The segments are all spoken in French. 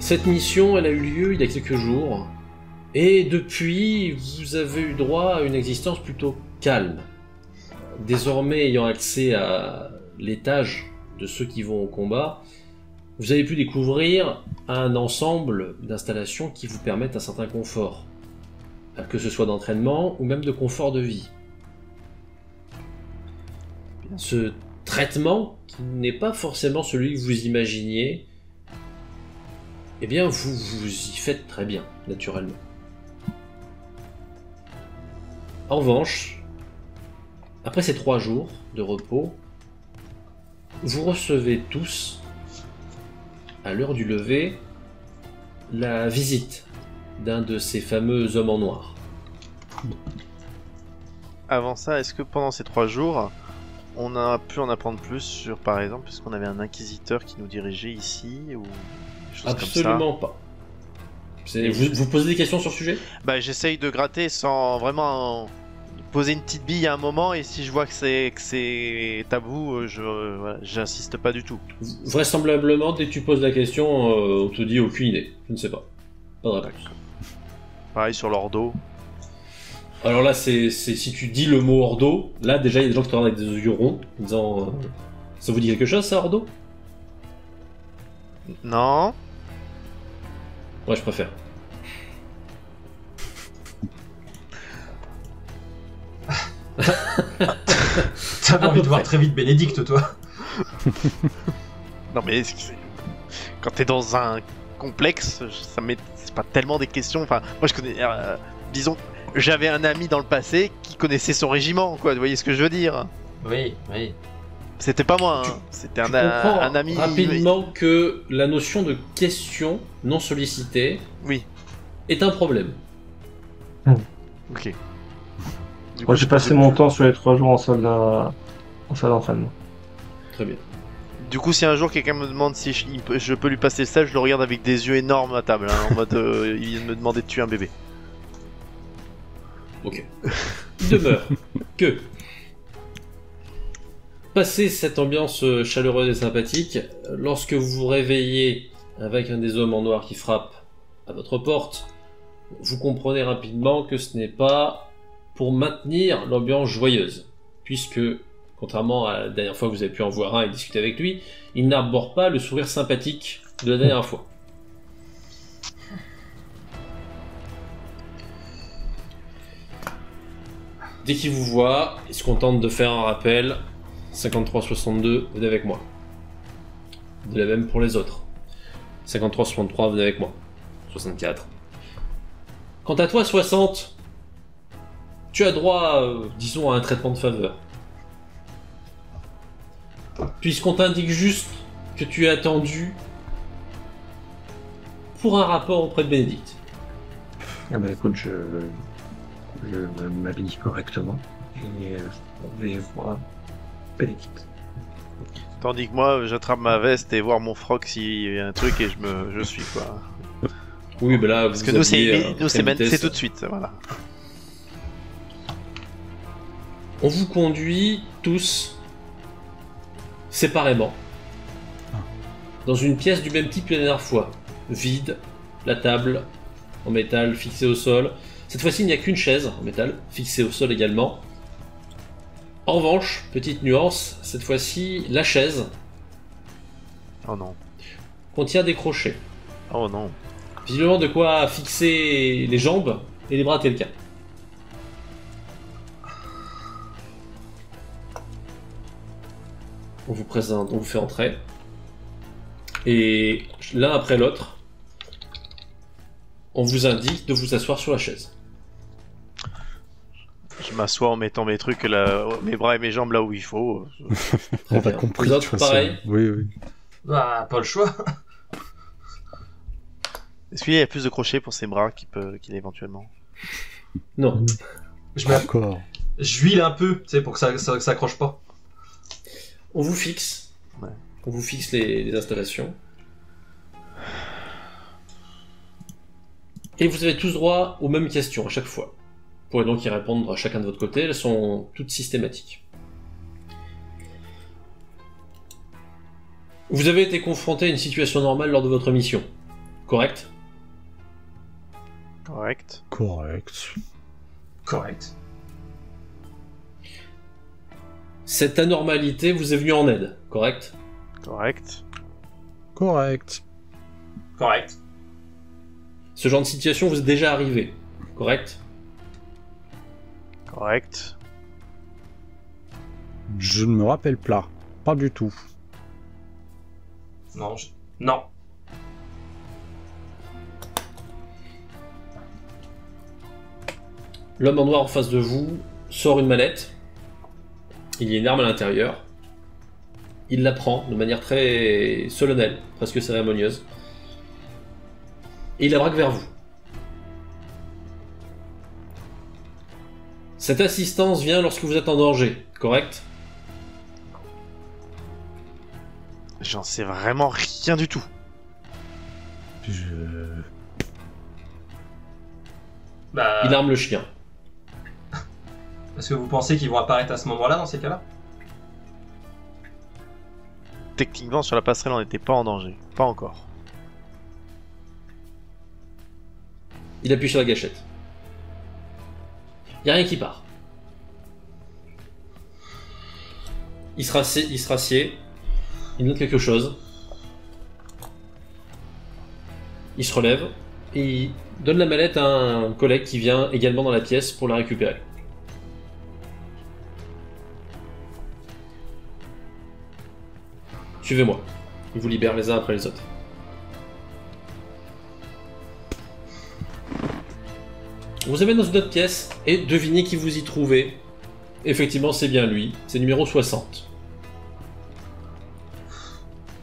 Cette mission, elle a eu lieu il y a quelques jours, et depuis, vous avez eu droit à une existence plutôt calme. Désormais, ayant accès à l'étage de ceux qui vont au combat, vous avez pu découvrir un ensemble d'installations qui vous permettent un certain confort, que ce soit d'entraînement ou même de confort de vie. Ce traitement, qui n'est pas forcément celui que vous imaginiez, eh bien vous y faites très bien, naturellement. En revanche, après ces 3 jours de repos, vous recevez tous, à l'heure du lever, la visite d'un de ces fameux hommes en noir. Avant ça, est-ce que pendant ces 3 jours, on a pu en apprendre plus sur, par exemple, est-ce qu'on avait un inquisiteur qui nous dirigeait ici ou des choses Absolument comme ça? pas. Vous posez des questions sur ce sujet? Bah, j'essaye de gratter sans vraiment poser une petite bille à un moment, et si je vois que c'est tabou, voilà, j'insiste pas du tout. Vraisemblablement, dès que tu poses la question, on te dit aucune idée. Je ne sais pas. Pas de réponse. Pareil sur l'ordo. Alors là, c'est si tu dis le mot Ordo, là déjà il y a des gens qui te regardent avec des yeux ronds, en disant ça vous dit quelque chose ça, Ordo? Non. Ouais, je préfère. T'avais envie de voir très vite Bénédicte, toi. Non mais quand t'es dans un complexe, ça m'est c'est pas tellement des questions. Enfin, moi je connais, disons, j'avais un ami dans le passé qui connaissait son régiment, quoi. Vous voyez ce que je veux dire? Oui, oui. C'était pas moi, hein. C'était Tu comprends un ami. rapidement que la notion de question non sollicitée Oui. est un problème. Ok. Moi, j'ai passé mon temps sur les 3 jours en salle d'entraînement. Très bien. Du coup, si un jour quelqu'un me demande si je peux lui passer le sel, je le regarde avec des yeux énormes à table, hein, en mode il vient de me demander de tuer un bébé. Ok. Il demeure que, passé cette ambiance chaleureuse et sympathique, lorsque vous vous réveillez avec un des hommes en noir qui frappe à votre porte, vous comprenez rapidement que ce n'est pas pour maintenir l'ambiance joyeuse, puisque, contrairement à la dernière fois que vous avez pu en voir un et discuter avec lui, il n'arbore pas le sourire sympathique de la dernière fois. Dès qu'il vous voit, il se contente de faire un rappel. 53-62, venez avec moi. De la même pour les autres. 53-63, venez avec moi. 64. Quant à toi, 60, tu as droit, disons, à un traitement de faveur. Puisqu'on t'indique juste que tu es attendu pour un rapport auprès de Bénédicte. Ah bah écoute, je m'habille correctement et je vais voir Bénédicte. Tandis que moi, j'attrape ma veste et voir mon froc s'il y a un truc et je suis quoi. Oui, bah là, Parce que nous c'est tout de suite, voilà. On vous conduit tous séparément dans une pièce du même type que la dernière fois. Vide, la table en métal fixée au sol. Cette fois-ci, il n'y a qu'une chaise en métal fixée au sol également. En revanche, petite nuance, cette fois-ci, la chaise Oh non. contient des crochets. Oh non. Visiblement de quoi fixer les jambes et les bras de quelqu'un. On vous présente, on vous fait entrer. Et l'un après l'autre, on vous indique de vous asseoir sur la chaise. Je m'assois en mettant mes trucs, là, mes bras et mes jambes là où il faut. Très On t'a bien. compris. Les de autres, toute façon. pareil. Oui, oui. Bah, pas le choix. Est-ce qu'il y a plus de crochets pour ses bras qu'il a éventuellement? Non. Je mets- Encore. J'huile un peu, tu sais, pour que ça s'accroche pas. On vous fixe. Ouais. On vous fixe les installations. Et vous avez tous droit aux mêmes questions à chaque fois. Vous pourrez donc y répondre à chacun de votre côté, elles sont toutes systématiques. Vous avez été confronté à une situation normale lors de votre mission. Correct. Correct. Correct. Correct. Cette anormalité vous est venue en aide, correct? Correct. Correct. Correct. Ce genre de situation vous est déjà arrivé, correct? Correct. Je ne me rappelle pas du tout. Non, non. L'homme en noir en face de vous sort une mallette. Il y a une arme à l'intérieur. Il la prend de manière très solennelle, presque cérémonieuse. Et il la braque vers vous. Cette assistance vient lorsque vous êtes en danger, correct? J'en sais vraiment rien du tout. Bah, Il arme le chien. est-ce que vous pensez qu'ils vont apparaître à ce moment-là, dans ces cas-là? Techniquement, sur la passerelle, on n'était pas en danger. Pas encore. Il appuie sur la gâchette. Il n'y a rien qui part. Il se rassied. Il note quelque chose. Il se relève et il donne la mallette à un collègue qui vient également dans la pièce pour la récupérer. Suivez-moi. Il vous libère les uns après les autres. Vous avez dans une autre pièce et devinez qui vous y trouvez. Effectivement, c'est bien lui. C'est numéro 60.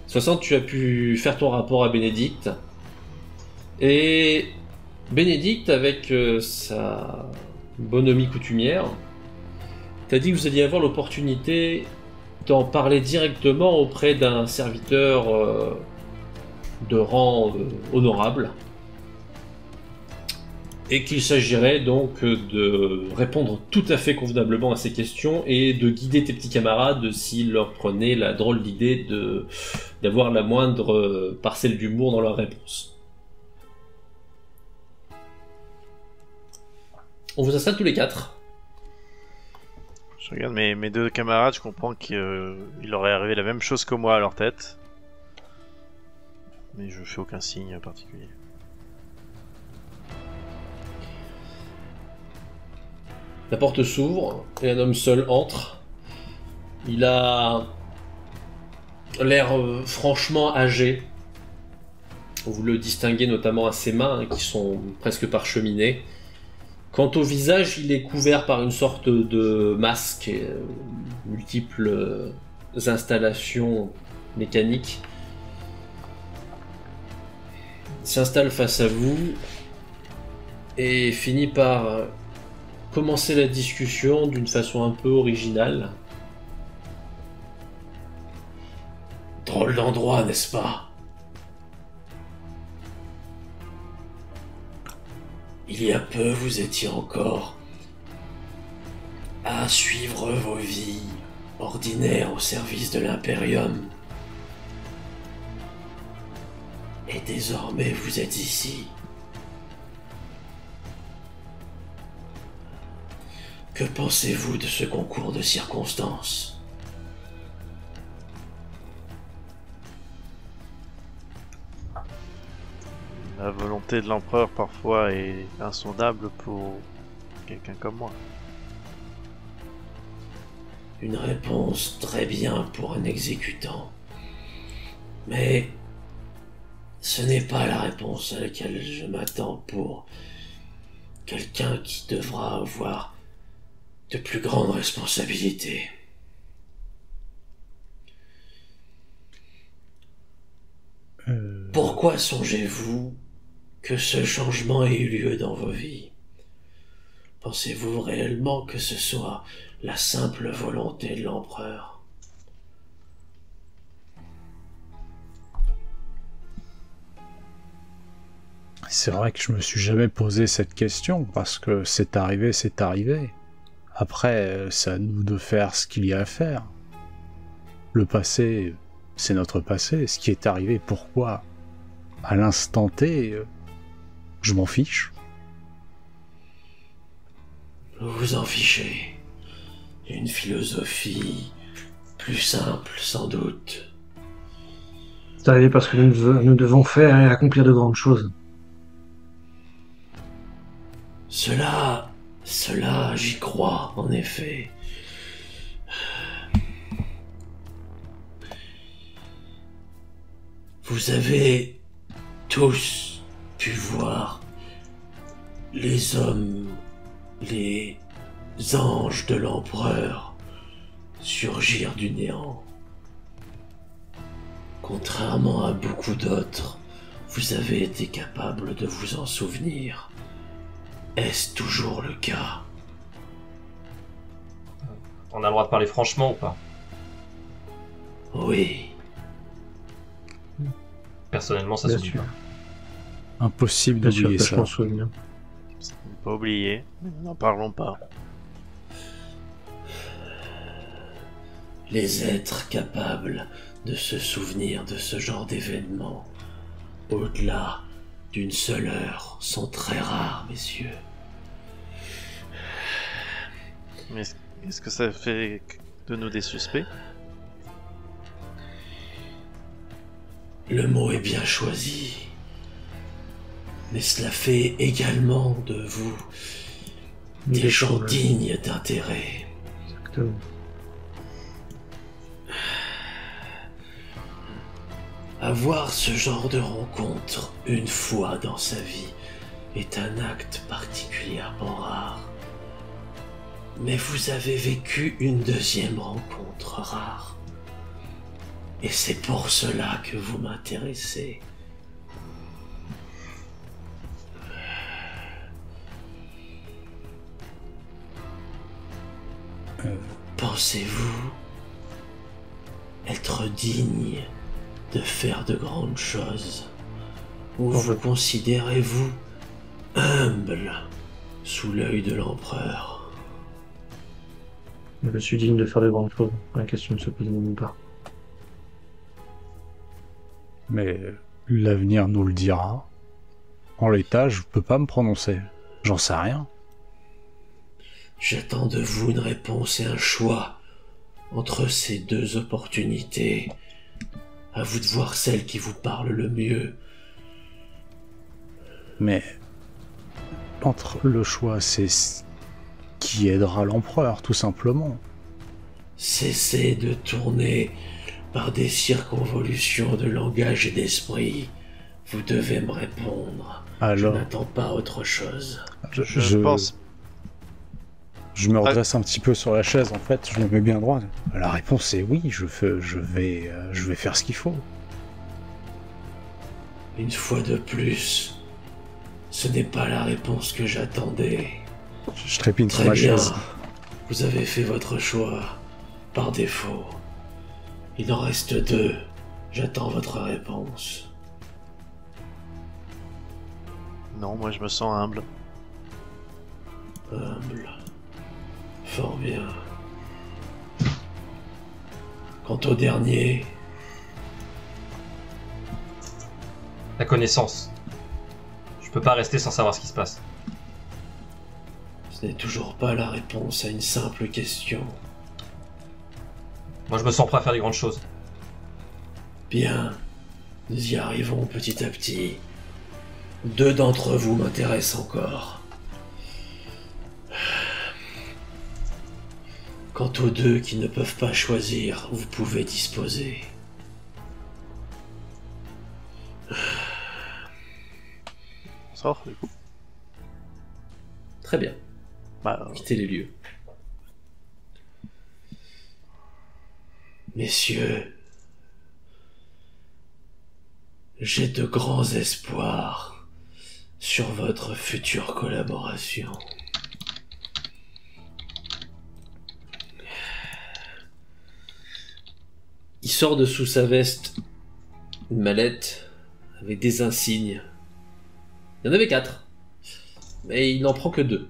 60, tu as pu faire ton rapport à Bénédicte. Et Bénédicte, avec sa bonhomie coutumière, t'a dit que vous alliez avoir l'opportunité d'en parler directement auprès d'un serviteur de rang honorable. Et qu'il s'agirait donc de répondre tout à fait convenablement à ces questions et de guider tes petits camarades s'ils leur prenaient la drôle d'idée d'avoir la moindre parcelle d'humour dans leurs réponses. On vous installe tous les quatre. Je regarde mes deux camarades, je comprends qu'il leur est arrivé la même chose que moi à leur tête. Mais je fais aucun signe particulier. La porte s'ouvre et un homme seul entre. Il a l'air franchement âgé. Vous le distinguez notamment à ses mains qui sont presque parcheminées. Quant au visage, il est couvert par une sorte de masque, multiples installations mécaniques. Il s'installe face à vous et finit par commencer la discussion d'une façon un peu originale. Drôle d'endroit, n'est-ce pas? Il y a peu, vous étiez encore à suivre vos vies ordinaires au service de l'Imperium. Et désormais, vous êtes ici. Que pensez-vous de ce concours de circonstances? La volonté de l'empereur parfois est insondable pour quelqu'un comme moi. Une réponse très bien pour un exécutant. Mais ce n'est pas la réponse à laquelle je m'attends pour quelqu'un qui devra avoir de plus grandes responsabilités. Pourquoi songez-vous que ce changement ait eu lieu dans vos vies? Pensez-vous réellement que ce soit la simple volonté de l'empereur? C'est vrai que je me suis jamais posé cette question, parce que c'est arrivé, c'est arrivé. Après, c'est à nous de faire ce qu'il y a à faire. Le passé, c'est notre passé. Ce qui est arrivé, pourquoi? à l'instant T, je m'en fiche. Vous vous en fichez. Une philosophie plus simple, sans doute. C'est arrivé parce que nous devons faire et accomplir de grandes choses. Cela, j'y crois, en effet. Vous avez tous pu voir les hommes, les anges de l'empereur surgir du néant. Contrairement à beaucoup d'autres, vous avez été capable de vous en souvenir. Est-ce toujours le cas? On a le droit de parler franchement ou pas? Oui. Personnellement, ça Bien se dit sûr. Impossible Bien sûr d'oublier que je ça. m'en souviens. Pas oublier, n'en parlons pas. Les êtres capables de se souvenir de ce genre d'événement, au-delà d'une seule heure, sont très rares, messieurs. Mais est-ce que ça fait de nous des suspects? Le mot est bien choisi, mais cela fait également de vous des gens choses. dignes d'intérêt. Exactement. Avoir ce genre de rencontre une fois dans sa vie est un acte particulièrement rare. Mais vous avez vécu une deuxième rencontre rare. Et c'est pour cela que vous m'intéressez. Pensez-vous être digne de faire de grandes choses? Ou vous considérez-vous humble sous l'œil de l'empereur? Je suis digne de faire de grandes choses. La question ne se pose même pas. Mais l'avenir nous le dira. En l'état, je peux pas me prononcer. J'en sais rien. J'attends de vous une réponse et un choix entre ces deux opportunités. À vous de voir celle qui vous parle le mieux. Mais entre le choix, c'est qui aidera l'empereur, tout simplement. Cessez de tourner par des circonvolutions de langage et d'esprit. Vous devez me répondre. Je Alors, n'attends pas autre chose. Je pense. Je me redresse un petit peu sur la chaise, en fait, je me mets bien droit. La réponse est oui, je vais faire ce qu'il faut. Une fois de plus, ce n'est pas la réponse que j'attendais. Je trépine sur Très ma bien. chaise. Vous avez fait votre choix, par défaut. Il en reste deux. J'attends votre réponse. Non, moi je me sens humble. Humble. Fort bien. Quant au dernier, La connaissance. Je peux pas rester sans savoir ce qui se passe. ce n'est toujours pas la réponse à une simple question. Moi, je me sens prêt à faire des grandes choses. Bien, nous y arrivons petit à petit. Deux d'entre vous m'intéressent encore. Quant aux deux qui ne peuvent pas choisir, vous pouvez disposer. On sort du coup. Très bien, Bah, quittez les lieux. Messieurs, j'ai de grands espoirs sur votre future collaboration. Il sort de sous sa veste une mallette avec des insignes. Il y en avait 4, mais il n'en prend que 2.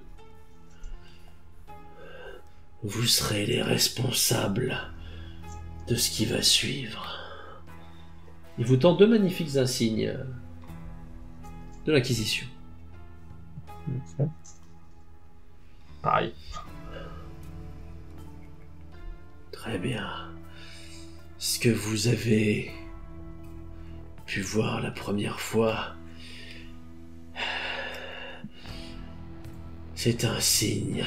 Vous serez les responsables de ce qui va suivre. Il vous tend 2 magnifiques insignes. de l'Inquisition. Pareil. Très bien. Ce que vous avez pu voir la première fois, c'est un signe.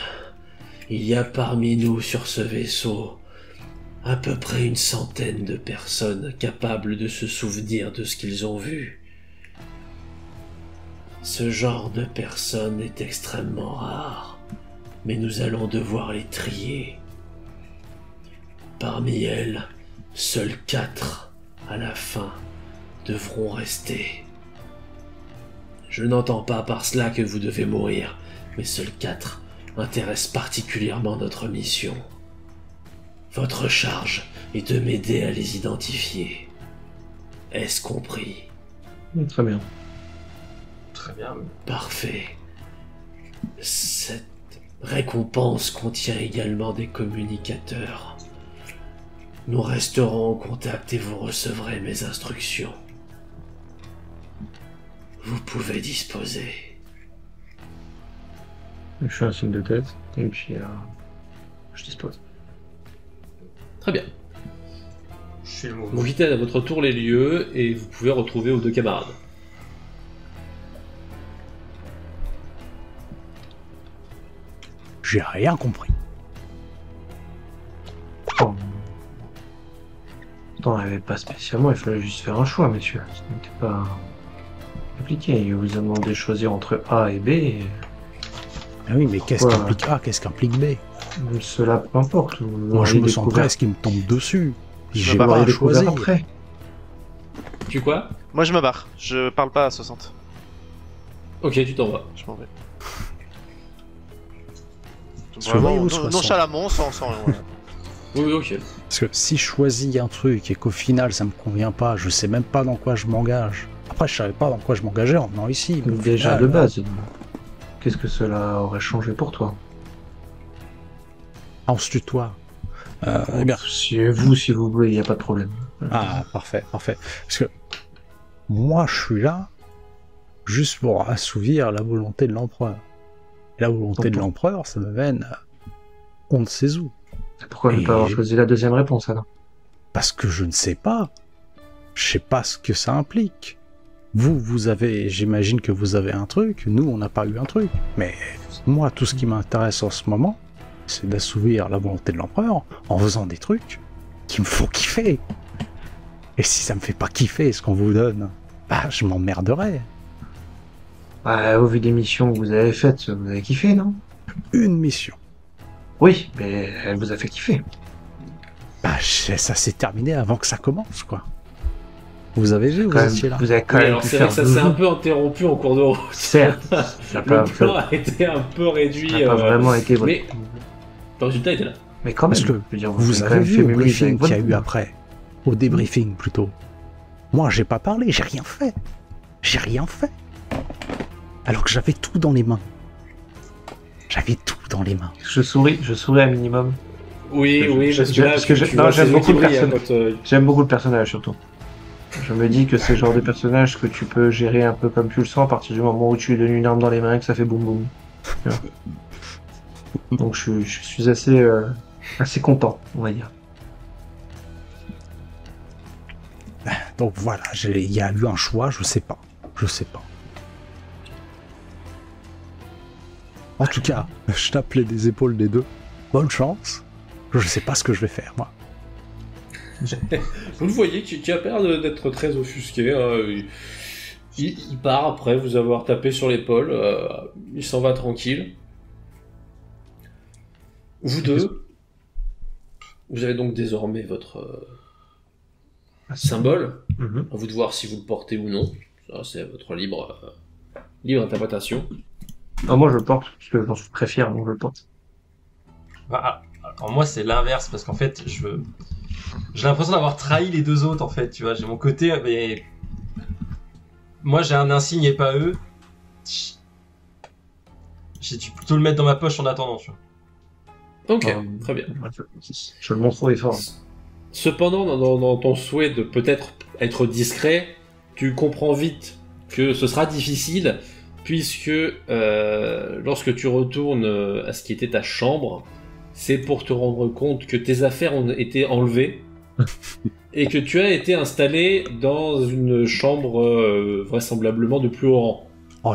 Il y a parmi nous sur ce vaisseau à peu près une centaine de personnes capables de se souvenir de ce qu'ils ont vu. Ce genre de personnes est extrêmement rare, mais nous allons devoir les trier. Parmi elles, seuls 4, à la fin, devront rester. Je n'entends pas par cela que vous devez mourir, mais seuls 4 intéressent particulièrement notre mission. Votre charge est de m'aider à les identifier. Est-ce compris? Très bien. Très bien. Parfait. Cette récompense contient également des communicateurs. Nous resterons en contact et vous recevrez mes instructions. Vous pouvez disposer. Je fais un signe de tête et puis je dispose. Très bien. Je suis le Vous mouvement. quittez à votre tour les lieux et vous pouvez retrouver vos 2 camarades. J'ai rien compris. Oh. Pourtant, il n'y avait pas spécialement, il fallait juste faire un choix, monsieur. Ce n'était pas compliqué. Il vous a demandé de choisir entre A et B. Et Ah oui, mais qu'est-ce Pourquoi qu'implique A, qu'est-ce qu'implique B? cela, peu importe. Moi, je me sens presque qu'il me tombe dessus. J'ai pas pas à découvert choisir. après. Tu quoi? Moi je me barre, je parle pas à 60. Ok, tu t'en vas. Je m'en vais. Souvent, Vraiment, ou 60. nonchalamment, sans rien. Voilà. Oui, ok. Parce que si je choisis un truc et qu'au final ça me convient pas, je sais même pas dans quoi je m'engage. Après, je savais pas dans quoi je m'engageais en venant ici. Mais au Déjà final, de base, qu'est-ce que cela aurait changé pour toi? on se tutoie. Eh bien. Si vous voulez, il n'y a pas de problème. Ah, parfait, parfait. Parce que moi, je suis là juste pour assouvir la volonté de l'empereur. Et la volonté de l'empereur, ça me mène à on ne sait où. Pourquoi ne Et- pas avoir choisi la deuxième réponse alors? Parce que je ne sais pas. Je sais pas ce que ça implique. Vous avez, j'imagine que vous avez un truc, nous on n'a pas eu un truc. Mais moi, tout ce qui m'intéresse en ce moment, c'est d'assouvir la volonté de l'empereur en faisant des trucs qui me font kiffer. Et si ça me fait pas kiffer ce qu'on vous donne, bah je m'emmerderai. Bah, au vu des missions que vous avez faites, vous avez kiffé, non? Une mission. Oui, mais elle vous a fait kiffer. Bah ça s'est terminé avant que ça commence, quoi. Vous avez vu, vous Quand même, étiez là. vous avez quand Oui, même alors pu c'est vrai faire que ça s'est deux un peu interrompu en cours de route. Certes, ça n'a Le pas, plan a été un peu réduit. ça n'a pas vraiment été votre... mais le résultat était là. Mais quand même, Parce que je veux dire, Vous avez quand avez même vu fait au mémoriser briefing avec qu'il y a votre- eu après. Au débriefing, plutôt. Moi, j'ai pas parlé, j'ai rien fait. J'ai rien fait. Alors que j'avais tout dans les mains. J'avais tout dans les mains. Je souris un minimum. Oui, Je- parce que là, parce que tu non, vois j'aime ses beaucoup yeux qui le brillent, hein, personnage. quand, J'aime beaucoup le personnage, surtout. Je me dis que c'est le genre de personnage que tu peux gérer un peu comme tu le sens à partir du moment où tu lui donnes une arme dans les mains et que ça fait boum boum. Tu vois. Donc je suis assez content, on va dire. Donc voilà, il y a eu un choix, je sais pas. Je sais pas. En tout cas, je t'appelais des épaules des deux. Bonne chance. Je sais pas ce que je vais faire, moi. Vous le voyez qui a l'air d'être très offusqué. Hein. Il part après vous avoir tapé sur l'épaule. Il s'en va tranquille. Vous deux, vous avez donc désormais votre symbole. Mhm. À vous de voir si vous le portez ou non. Ça, c'est votre libre interprétation. Ah, moi je le porte, parce que j'en suis très fier, donc je le porte. Bah, alors moi c'est l'inverse parce qu'en fait j'ai l'impression d'avoir trahi les deux autres en fait, tu vois, j'ai mon côté mais moi j'ai un insigne et pas eux. J'ai dû plutôt le mettre dans ma poche en attendant, tu vois. Ok, très bien. Je le montre haut et fort. Cependant, dans ton souhait de peut-être être discret, tu comprends vite que ce sera difficile, puisque lorsque tu retournes à ce qui était ta chambre, c'est pour te rendre compte que tes affaires ont été enlevées et que tu as été installé dans une chambre vraisemblablement de plus haut rang. Oh,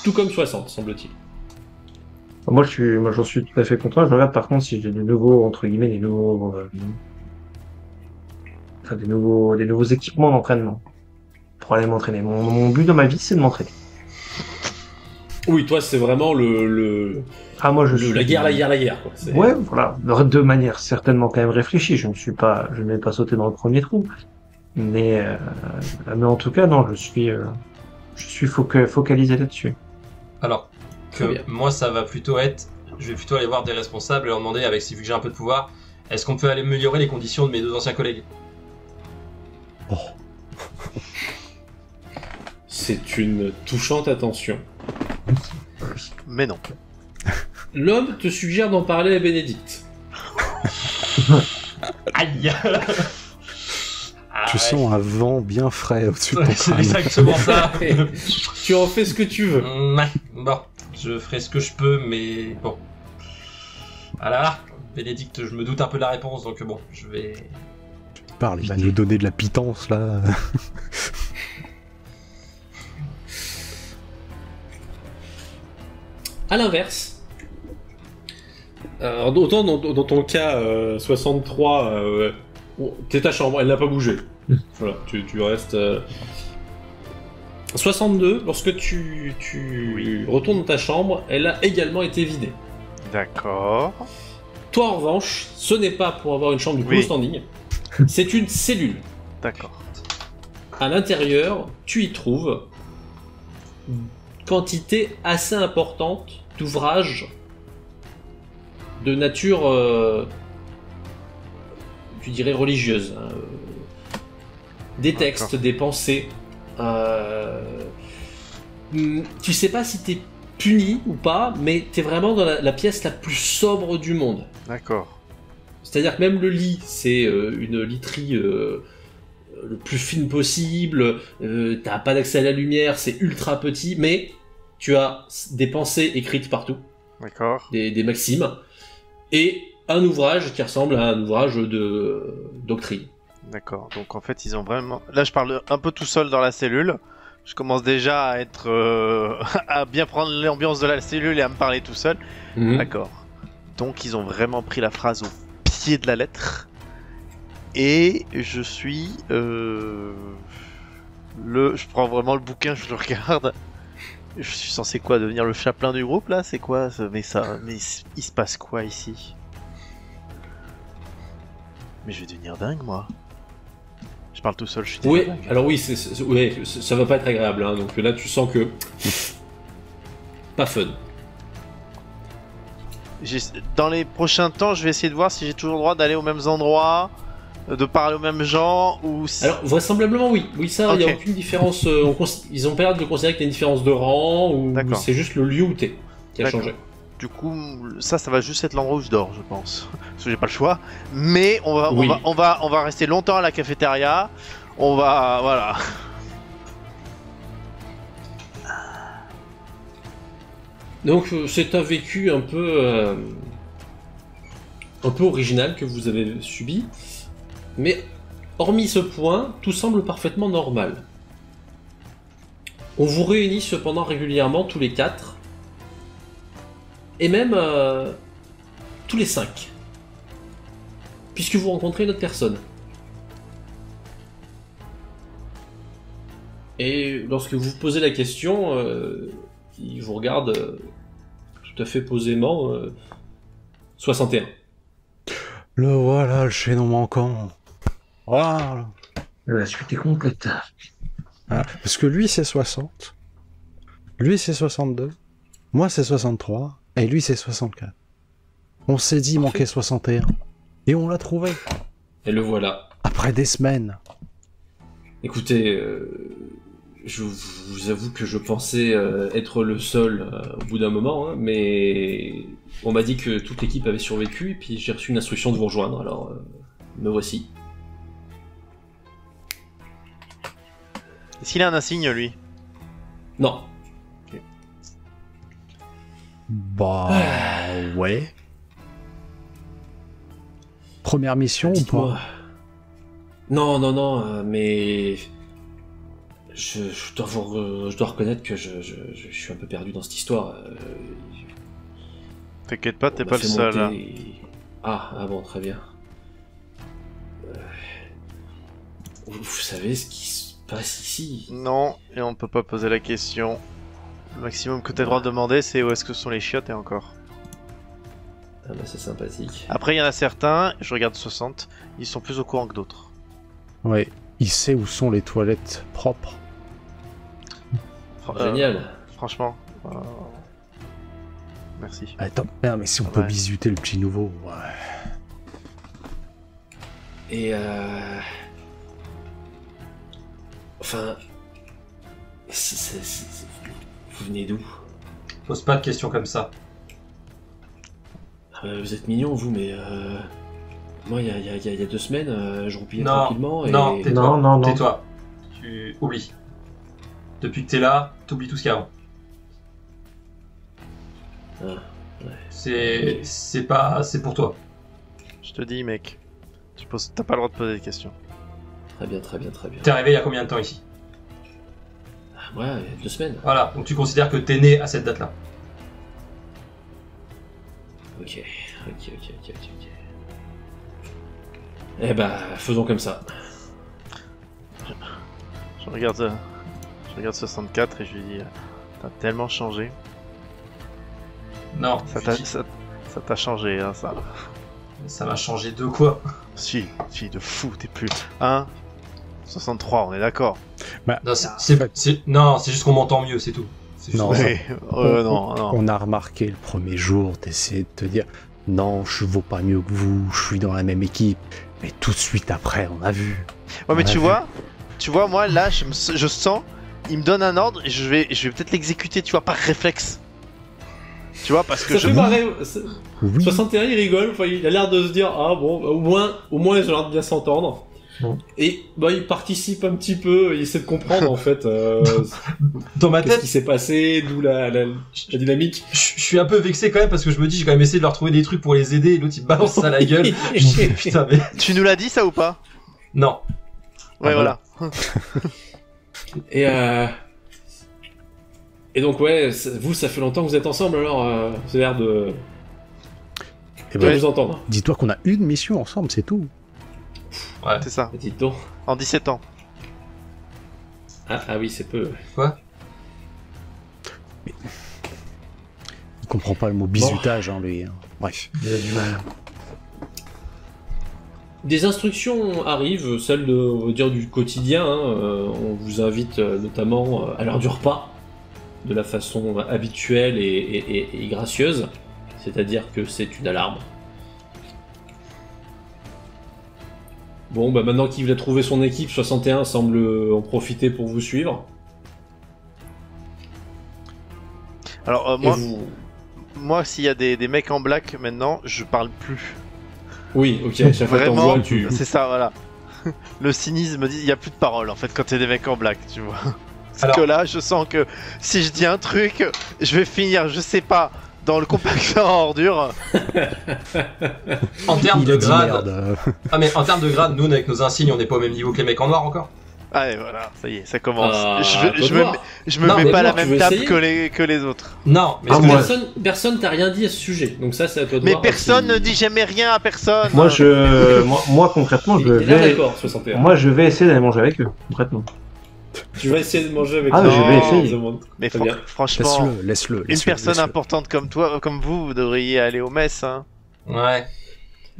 Tout comme 60, semble-t-il. Moi, j'en suis tout à fait content. Je regarde par contre si j'ai des nouveaux, entre guillemets, des nouveaux équipements d'entraînement pour aller m'entraîner. Mon but dans ma vie, c'est de m'entraîner. Oui, toi, c'est vraiment Ah, moi, je suis... la guerre, quoi. C'est- Ouais, voilà. De manière certainement quand même réfléchie. Je n'ai pas sauté dans le premier trou. Mais en tout cas, non, je suis focalisé là-dessus. Alors, Très bien. moi, ça va plutôt être... Je vais plutôt aller voir des responsables et leur demander, vu que j'ai un peu de pouvoir, est-ce qu'on peut aller améliorer les conditions de mes 2 anciens collègues? C'est une touchante attention. Mais non. L'homme te suggère d'en parler à Bénédicte. Aïe. Tu sens un vent bien frais au-dessus de ton C'est crâne. exactement ça. Tu en fais ce que tu veux. Ouais, bon, je ferai ce que je peux, mais bon. Voilà, Bénédicte, je me doute un peu de la réponse, donc bon, je vais... Parle, il va nous donner de la pitance là. À l'inverse, autant dans ton cas 63, t'es ta chambre, elle n'a pas bougé. Voilà, tu restes. 62, lorsque tu retournes dans ta chambre, elle a également été vidée. D'accord. Toi en revanche, ce n'est pas pour avoir une chambre de Oui. standing, c'est une cellule. D'accord. À l'intérieur, tu y trouves une quantité assez importante d'ouvrages de nature, tu dirais, religieuse. Hein. Des textes, des pensées. Tu sais pas si t'es puni ou pas, mais t'es vraiment dans la pièce la plus sobre du monde. D'accord. C'est-à-dire que même le lit, c'est une literie le plus fine possible, t'as pas d'accès à la lumière, c'est ultra petit, mais tu as des pensées écrites partout, D'accord. des maximes, et un ouvrage qui ressemble à un ouvrage de doctrine. D'accord. Donc en fait, ils ont vraiment... Là, je parle un peu tout seul dans la cellule. Je commence déjà à être... à bien prendre l'ambiance de la cellule et à me parler tout seul. Mhm. D'accord. Donc ils ont vraiment pris la phrase au pied de la lettre. Et je suis... Je prends vraiment le bouquin, je le regarde. Je suis censé quoi, devenir le chapelain du groupe là? C'est quoi ça? Mais il se passe quoi ici? Mais je vais devenir dingue moi. Je parle tout seul, je suis déjà Oui, dingue. alors oui, ça va pas être agréable, hein, donc là tu sens que... pas fun. Dans les prochains temps, je vais essayer de voir si j'ai toujours le droit d'aller aux mêmes endroits, de parler aux mêmes gens, ou si... Alors, vraisemblablement, oui. Oui, ça, il n'y a Ok. aucune différence. Ils ont pas l'air de considérer qu'il y a une différence de rang, ou D'accord. c'est juste le lieu où t'es qui a D'accord. changé. Du coup, ça va juste être l'endroit où je dors, je pense. Parce que j'ai pas le choix. Mais Oui. on va rester longtemps à la cafétéria. On va... Voilà. Donc, c'est un vécu un peu original que vous avez subi. Mais, hormis ce point, tout semble parfaitement normal. On vous réunit cependant régulièrement tous les 4. Et même tous les 5. Puisque vous rencontrez une autre personne. Et lorsque vous posez la question, il vous regarde tout à fait posément. 61. Le voilà, le chaînon manquant. Voilà. La suite est complète. Ah, parce que lui c'est 60, lui c'est 62, moi c'est 63, et lui c'est 64. On s'est dit il manquait 61. Et on l'a trouvé. Et le voilà. Après des semaines. Écoutez, je vous avoue que je pensais être le seul au bout d'un moment, hein, mais on m'a dit que toute l'équipe avait survécu, et puis j'ai reçu une instruction de vous rejoindre, alors me voici. Est-ce qu'il a un insigne, lui? Non. Bah ouais. Première mission ou Dites-moi. pas? Non, mais je dois reconnaître que je suis un peu perdu dans cette histoire. T'inquiète pas, On t'es m'a pas le fait seul. Hein. monter- Ah bon, très bien. Vous savez ce qui se passe ici? Non, et on peut pas poser la question. Le maximum que t'as le droit de demander, c'est où est-ce que sont les chiottes et encore. Ah bah c'est sympathique. Après, il y en a certains, je regarde 60, ils sont plus au courant que d'autres. Ouais. Il sait où sont les toilettes propres. Génial. Franchement. Merci. Attends, non, mais si on peut Ouais. bisuter le petit nouveau. Ouais. Et enfin, vous venez d'où? Pose pas de questions comme ça. Vous êtes mignon vous, mais moi il y a 2 semaines, je roupillais Non, tranquillement et... non, tais-toi. Non, non, non. Tais-toi. Tu oublies. Depuis que t'es là, t'oublies tout ce qu'il y a avant. Ah, C'est pas... C'est pour toi. Je te dis, mec, t'as pas le droit de poser des questions. Très bien. T'es arrivé il y a combien de temps ici? Ah, ouais, 2 semaines. Voilà, donc tu considères que t'es né à cette date-là. Ok. Eh bah, faisons comme ça. Je regarde 64 et je lui dis, t'as tellement changé. Non, Ça t'a changé, hein, ça. ça m'a changé de quoi? Si, de fou, t'es plus. 63, on est d'accord. Non, c'est juste qu'on m'entend mieux, c'est tout. C'est juste Non, pour ça. Non. On a remarqué le premier jour, t'essayais de te dire non, je vaux pas mieux que vous, je suis dans la même équipe. Mais tout de suite après, on a vu. Ouais, mais On a tu vu. vois, moi là, je sens, il me donne un ordre et je vais peut-être l'exécuter, tu vois, par réflexe. Tu vois, parce que Ça je. fait marrer. Oui. 61 il rigole, enfin, il a l'air de se dire ah bon, au moins ils ont l'air de bien s'entendre. Bon. Et bah il participe un petit peu, il essaie de comprendre en fait Dans ma qu'est-ce tête, qui s'est passé, d'où la dynamique. je suis un peu vexé quand même parce que je me dis j'ai quand même essayé de leur trouver des trucs pour les aider et l'autre il balance ça à la gueule. Je me dis, putain mais... Tu nous l'as dit ça ou pas? Non. Ouais, voilà. Et donc ouais, vous ça fait longtemps que vous êtes ensemble alors vous avez l'air de Eh bien ben, vous entendre. dis-toi qu'on a une mission ensemble, c'est tout. Ouais. C'est ça, Dites donc. en 17 ans. Ah oui c'est peu. Il comprend pas le mot bisutage, hein, lui. Hein. Bref. Il a du mal. Des instructions arrivent, celles de, on va dire, du quotidien. Hein. On vous invite notamment à l'heure du repas, de la façon habituelle et gracieuse. C'est-à-dire que c'est une alarme. Bon, bah maintenant qu'il a trouvé son équipe, 61 semble en profiter pour vous suivre. Alors, Et moi, s'il y a des mecs en black maintenant, je parle plus. Oui, ok, à chaque fois que Vraiment, t'envoies, tu... c'est ça, voilà. Le cynisme dit, il y a plus de parole en fait quand t'es des mecs en black, tu vois. Parce Alors- que là, je sens que si je dis un truc, je vais finir, je sais pas, dans le compacteur à ordures. En termes Il de a dit grade... merde. Ah mais en termes de grade, nous avec nos insignes on n'est pas au même niveau que les mecs en noir encore. Allez, voilà, ça y est, ça commence. Ah, je Code Noir. me Non, mets mais pas à la Noir, tu même veux table essayer que les autres. Non, mais Ah, est-ce que moi- Personne t'a rien dit à ce sujet, donc ça c'est à toi de Mais voir personne si- ne dit jamais rien à personne. Moi concrètement, Il je est là vais, d'accord, 61. moi je vais essayer d'aller manger avec eux. Concrètement. Tu vas essayer de manger avec Ah, lui. je vais essayer. Je demande. Mais Très bien. franchement, Laisse-le. une personne importante comme toi, comme vous devriez aller au mess, hein. Ouais.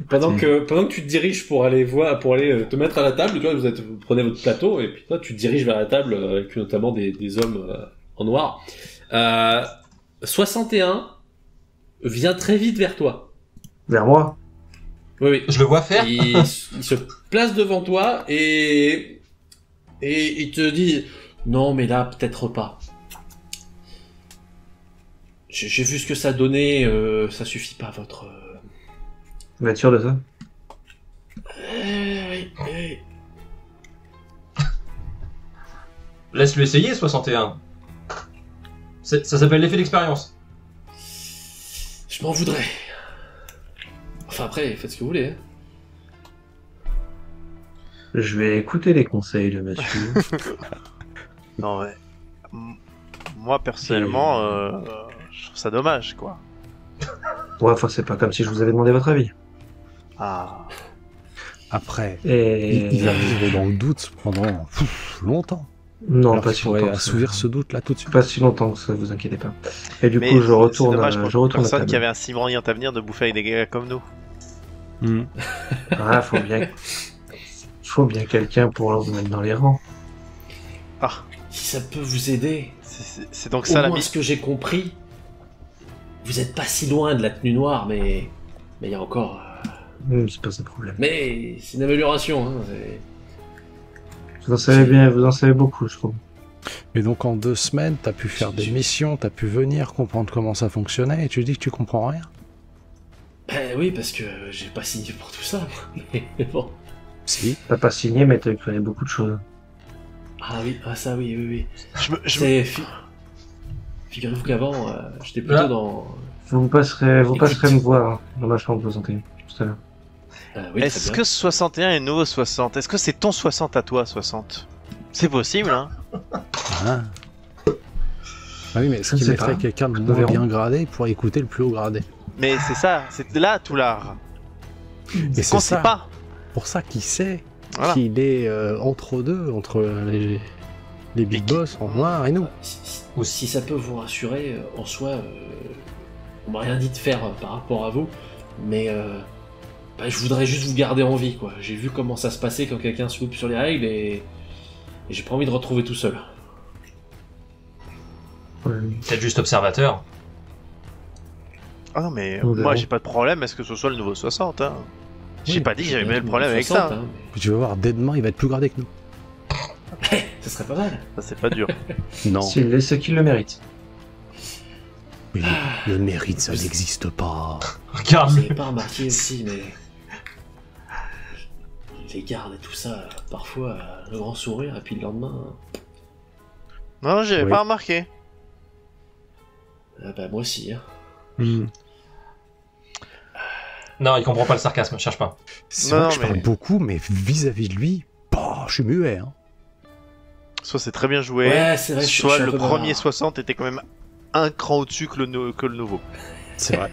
Pendant que tu te diriges pour aller te mettre à la table, tu vois, vous prenez votre plateau et puis toi tu te diriges vers la table avec notamment des hommes en noir. 61 vient très vite vers toi. Vers moi. Oui. Je le vois faire. Il se place devant toi et il te dit non mais là peut-être pas. J'ai vu ce que ça donnait, ça suffit pas votre. Vous êtes sûr de ça? Oui. Laisse-le essayer 61. Ça s'appelle l'effet d'expérience. Je m'en voudrais. Enfin après, faites ce que vous voulez. Hein. Je vais écouter les conseils de monsieur. Non, mais. Moi, personnellement, je trouve ça dommage, quoi. Ouais, enfin, c'est pas comme si je vous avais demandé votre avis. Ah. Après, Et... il va vivre dans le doute pendant longtemps. Non, Alors pas qu'il si pourrait longtemps. que ça. assouvir ce doute là tout de suite. Pas si longtemps que ça, vous inquiétez pas. Et du Mais coup, je c'est retourne, dommage pour je retourne une à personne qui table. avait un si brillant avenir de bouffer avec des gars comme nous. Ah, faut bien quelqu'un pour vous mettre dans les rangs. Ah, Si ça peut vous aider, c'est donc au ça la moins mission. ce que j'ai compris, vous êtes pas si loin de la tenue noire, mais il y a encore. C'est pas un problème. Mais c'est une amélioration. Hein, Vous en savez bien, vous en savez beaucoup, je trouve. Et donc en 2 semaines, t'as pu faire des missions, t'as pu venir comprendre comment ça fonctionnait, et tu dis que tu comprends rien. Ben oui, parce que j'ai pas signé pour tout ça. Mais bon. Si. T'as pas signé, mais t'as créé beaucoup de choses. Ah oui, ah ça oui, oui, oui. Je me- Figurez-vous qu'avant, j'étais plutôt Là. dans. Vous passerez Écoute. me voir hein, dans ma chambre, vous sentez, tout à l'heure. Oui, Est-ce très que bien. 61 est nouveau 60? Est-ce que c'est ton 60 à toi, 60? C'est possible, hein? Ah. Ah oui, mais ce Je ne qui sais mettrait pas. quelqu'un de Nous moins verrons. bien gradé pour écouter le plus haut gradé. Mais c'est ça, c'est là tout l'art. Et Qu'on c'est sait pas. pour ça qu'il sait Voilà. qu'il est entre deux, entre les big boss en noir et nous. Si ça peut vous rassurer, en soi, on m'a rien dit de faire par rapport à vous, mais je voudrais juste vous garder en vie, quoi. J'ai vu comment ça se passait quand quelqu'un se loupe sur les règles et j'ai pas envie de retrouver tout seul. Ouais. Peut-être juste observateur. Ah non, mais Nous moi verrons. j'ai pas de problème, est-ce que ce soit le nouveau 60, hein? J'ai Oui, pas dit que j'avais Bien pas de problème avec 60, ça. hein, Puis tu vas voir, dès demain, il va être plus gradé que nous. mais- Ça serait pas mal. Ça c'est pas dur. Non, S'il l'est, c'est qu'il le mérite. mais le mérite, ça n'existe pas. Vous Regarde-le. avez pas remarqué aussi, mais les gardes et tout ça, parfois le grand sourire et puis le lendemain, Non, j'avais Oui. pas remarqué. moi aussi. Hein. Hmm. Non, il comprend pas le sarcasme, cherche pas. C'est Non, vrai non, que je mais- parle beaucoup, mais vis-à-vis de lui, bah, je suis muet. Hein. Soit c'est très bien joué, Ouais, c'est vrai. soit je suis un le peu premier bavard. 60 était quand même un cran au-dessus que que le nouveau. C'est vrai.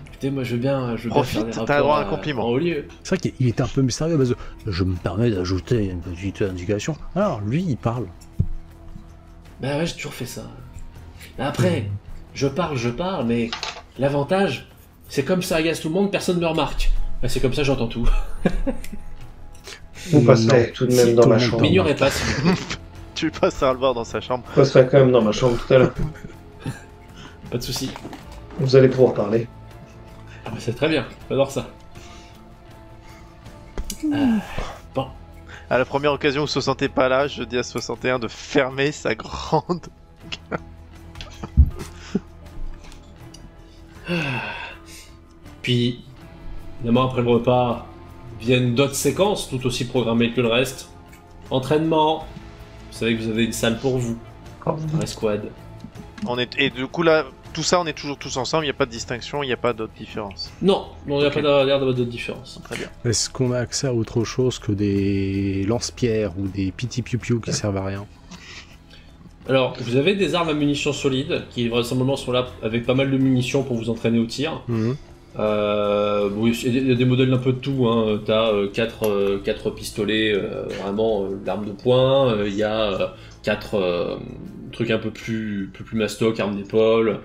Écoutez, moi je veux bien Profite, faire des t'as rapports droit à un compliment. en haut lieu. C'est vrai qu'il était un peu mystérieux, parce que je me permets d'ajouter une petite indication. Alors, lui, il parle. Bah ouais, j'ai toujours fait ça. Mais après, je parle, mais l'avantage, c'est comme ça agace tout le monde, personne ne me remarque. Bah, c'est comme ça, j'entends tout. Vous passerez tout de même Si dans tout ma le monde chambre. M'ignorez pas, s'il vous plaît. Tu passeras le voir dans sa chambre. Vous passerez quand même dans ma chambre tout à l'heure. Pas de soucis. Vous allez pouvoir parler. Ah bah c'est très bien, j'adore ça. Bon, À la première occasion où 60 est pas là, je dis à 61 de fermer sa grande. puis, évidemment, après le repas, viennent d'autres séquences, tout aussi programmées que le reste. Entraînement, vous savez que vous avez une salle pour vous, un escouade. Et du coup là, tout ça on est toujours tous ensemble, il n'y a pas de distinction, il n'y a pas d'autre différence. Non, il n'y a Ok. pas l'air d'avoir d'autres différences. Très bien. Est-ce qu'on a accès à autre chose que des lance-pierres ou des piti piou qui servent à rien? Alors, vous avez des armes à munitions solides, qui vraisemblablement sont là avec pas mal de munitions pour vous entraîner au tir. Mhm. Bon, il y a des modèles d'un peu de tout, hein. T'as 4 pistolets, vraiment d'armes de poing, il y a 4 trucs un peu plus mastoc, armes d'épaule.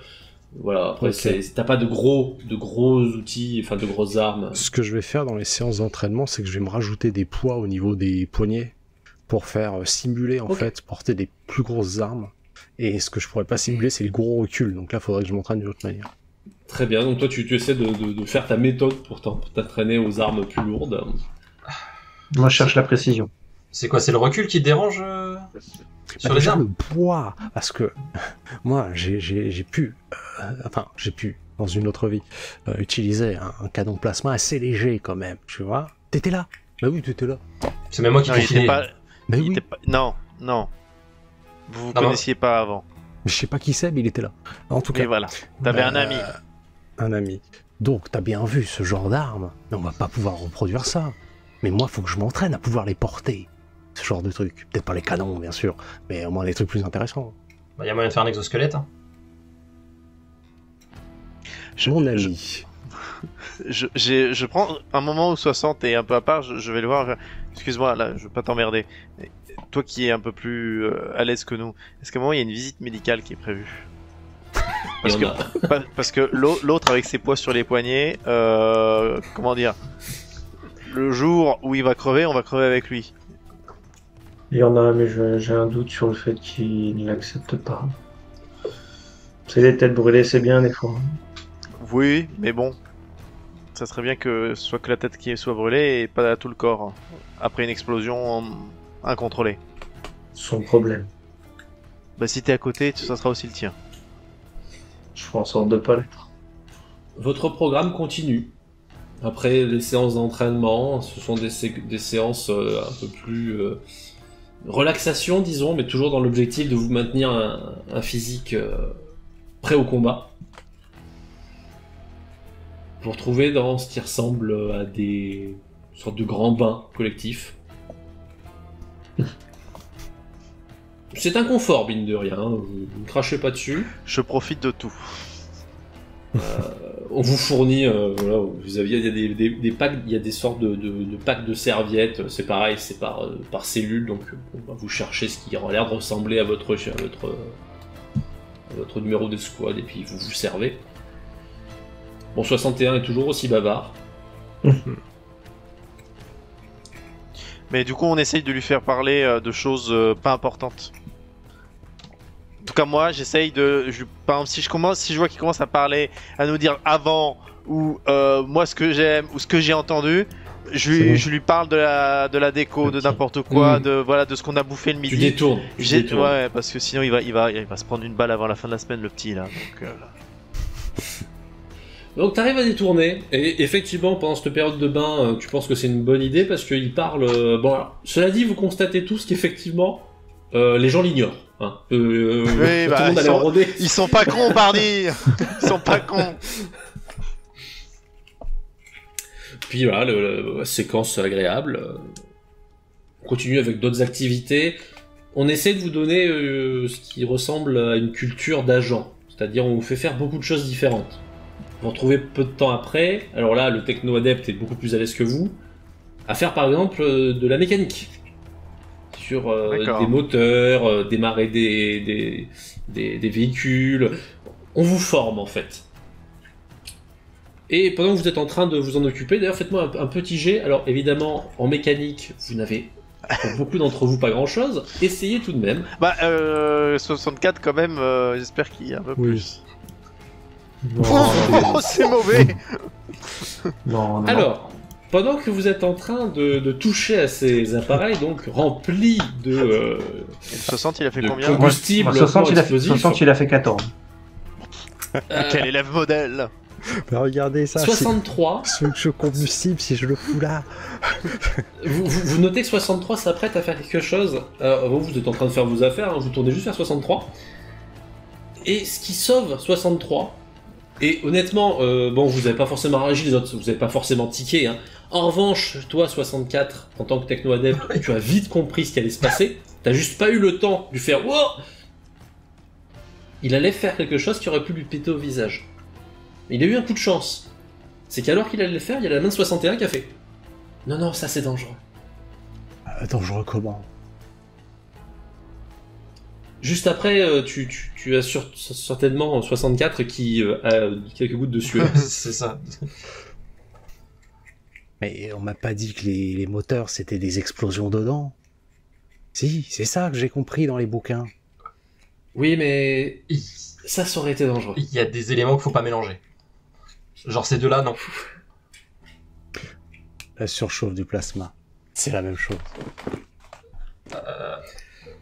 Voilà, après Ok. t'as pas de gros outils, enfin de grosses armes. Ce que je vais faire dans les séances d'entraînement, c'est que je vais me rajouter des poids au niveau des poignets pour faire simuler en Ok. fait porter des plus grosses armes. Et ce que je pourrais pas simuler, c'est le gros recul. Donc là, il faudrait que je m'entraîne d'une autre manière. Très bien, donc toi tu essaies de faire ta méthode pour t'entraîner aux armes plus lourdes. Moi, je cherche la précision. C'est quoi, c'est le recul qui te dérange sur Bah, les déjà, armes le poids, parce que moi, j'ai pu, dans une autre vie, utiliser un canon plasma assez léger quand même, tu vois. T'étais là? Bah oui, t'étais là. C'est même moi qui Non, t'ai il était filé. pas. Mais il oui. était pas- Non, non. Vous vous Non, connaissiez pas avant. Je sais pas qui c'est, mais il était là. En tout cas, Et voilà, t'avais un ami. un ami. Donc, t'as bien vu ce genre d'armes, mais on va pas pouvoir reproduire ça. Mais moi, faut que je m'entraîne à pouvoir les porter. Ce genre de trucs. Peut-être pas les canons, bien sûr, mais au moins les trucs plus intéressants. Bah, y a moyen de faire un exosquelette. Hein. Mon ami. Je prends un moment où 60 est un peu à part, je vais le voir. Excuse-moi, là, je veux pas t'emmerder. Toi qui es un peu plus à l'aise que nous, est-ce qu'à un moment il y a une visite médicale qui est prévue? Parce que l'autre avec ses poids sur les poignets, comment dire, le jour où il va crever, on va crever avec lui. Il y en a, mais j'ai un doute sur le fait qu'il ne l'accepte pas. C'est les têtes brûlées, c'est bien des fois. Oui, mais bon, ça serait bien que ce soit que la tête qui soit brûlée et pas tout le corps après une explosion incontrôlée. Son problème. Bah si t'es à côté, ça sera aussi le tien. Je ferai en sorte de pas l'être. Votre programme continue. Après les séances d'entraînement, ce sont des séances un peu plus relaxation, disons, mais toujours dans l'objectif de vous maintenir un physique prêt au combat. Vous retrouvez dans ce qui ressemble à des sortes de grands bains collectifs. C'est un confort, mine de rien, vous ne crachez pas dessus. Je profite de tout. On vous fournit, voilà, vous aviez des packs, il y a des sortes de packs de serviettes, c'est pareil, c'est par cellule, donc vous cherchez ce qui a l'air de ressembler à votre numéro de squad, et puis vous vous servez. Bon, 61 est toujours aussi bavard. Mais du coup, on essaye de lui faire parler de choses pas importantes. En tout cas, moi, j'essaye de... par exemple, si je vois qu'il commence à parler, à nous dire avant, ou moi ce que j'aime, ou ce que j'ai entendu, je lui parle de la déco, de n'importe quoi, de ce qu'on a bouffé le midi. Tu détournes. Ouais, parce que sinon il va se prendre une balle avant la fin de la semaine, le petit là. Donc t'arrives à détourner, et effectivement pendant cette période de bain, tu penses que c'est une bonne idée parce qu'il parle... Bon, alors, cela dit, vous constatez tous qu'effectivement, les gens l'ignorent. Hein. Oui, tout le monde allait rôder. Ils sont pas cons, pardi. Ils sont pas cons. Puis voilà, la séquence agréable. On continue avec d'autres activités. On essaie de vous donner ce qui ressemble à une culture d'agent. C'est-à-dire on vous fait faire beaucoup de choses différentes. Vous retrouvez peu de temps après, alors là le techno-adepte est beaucoup plus à l'aise que vous, à faire par exemple de la mécanique. Sur des moteurs, démarrer des véhicules. On vous forme en fait. Et pendant que vous êtes en train de vous en occuper, d'ailleurs faites-moi un petit jet. Alors évidemment en mécanique vous n'avez pour beaucoup d'entre vous pas grand chose. Essayez tout de même. Bah 64 quand même, j'espère qu'il y a un peu plus. Non, c'est mauvais. non. Alors, pendant que vous êtes en train de toucher à ces appareils, donc remplis de 60 il a fait de combien? combustible, 60, explosif. 60, il a fait 14. Quel élève modèle. Bah, regardez ça. 63. Ce combustible, si je le fous là. Vous notez que 63 s'apprête à faire quelque chose. Vous êtes en train de faire vos affaires, hein, vous tournez juste vers 63. Et ce qui sauve 63, et honnêtement, bon, vous n'avez pas forcément réagi, les autres, vous n'avez pas forcément tiqué. Hein. En revanche, toi, 64, en tant que techno-adepte, tu as vite compris ce qui allait se passer. T'as juste pas eu le temps de lui faire « Wow !» Il allait faire quelque chose qui aurait pu lui péter au visage. Mais il a eu un coup de chance. C'est qu'alors qu'il allait le faire, il y a la main de 61 qui a fait « Non, non, ça c'est dangereux. » Dangereux comment? Juste après, tu as certainement 64 qui a quelques gouttes de sueur. C'est ça. Mais on m'a pas dit que les moteurs c'était des explosions dedans. Si, c'est ça que j'ai compris dans les bouquins. Oui, mais ça aurait été dangereux. Il y a des éléments qu'il faut pas mélanger. Genre ces deux-là, non. La surchauffe du plasma, c'est la même chose.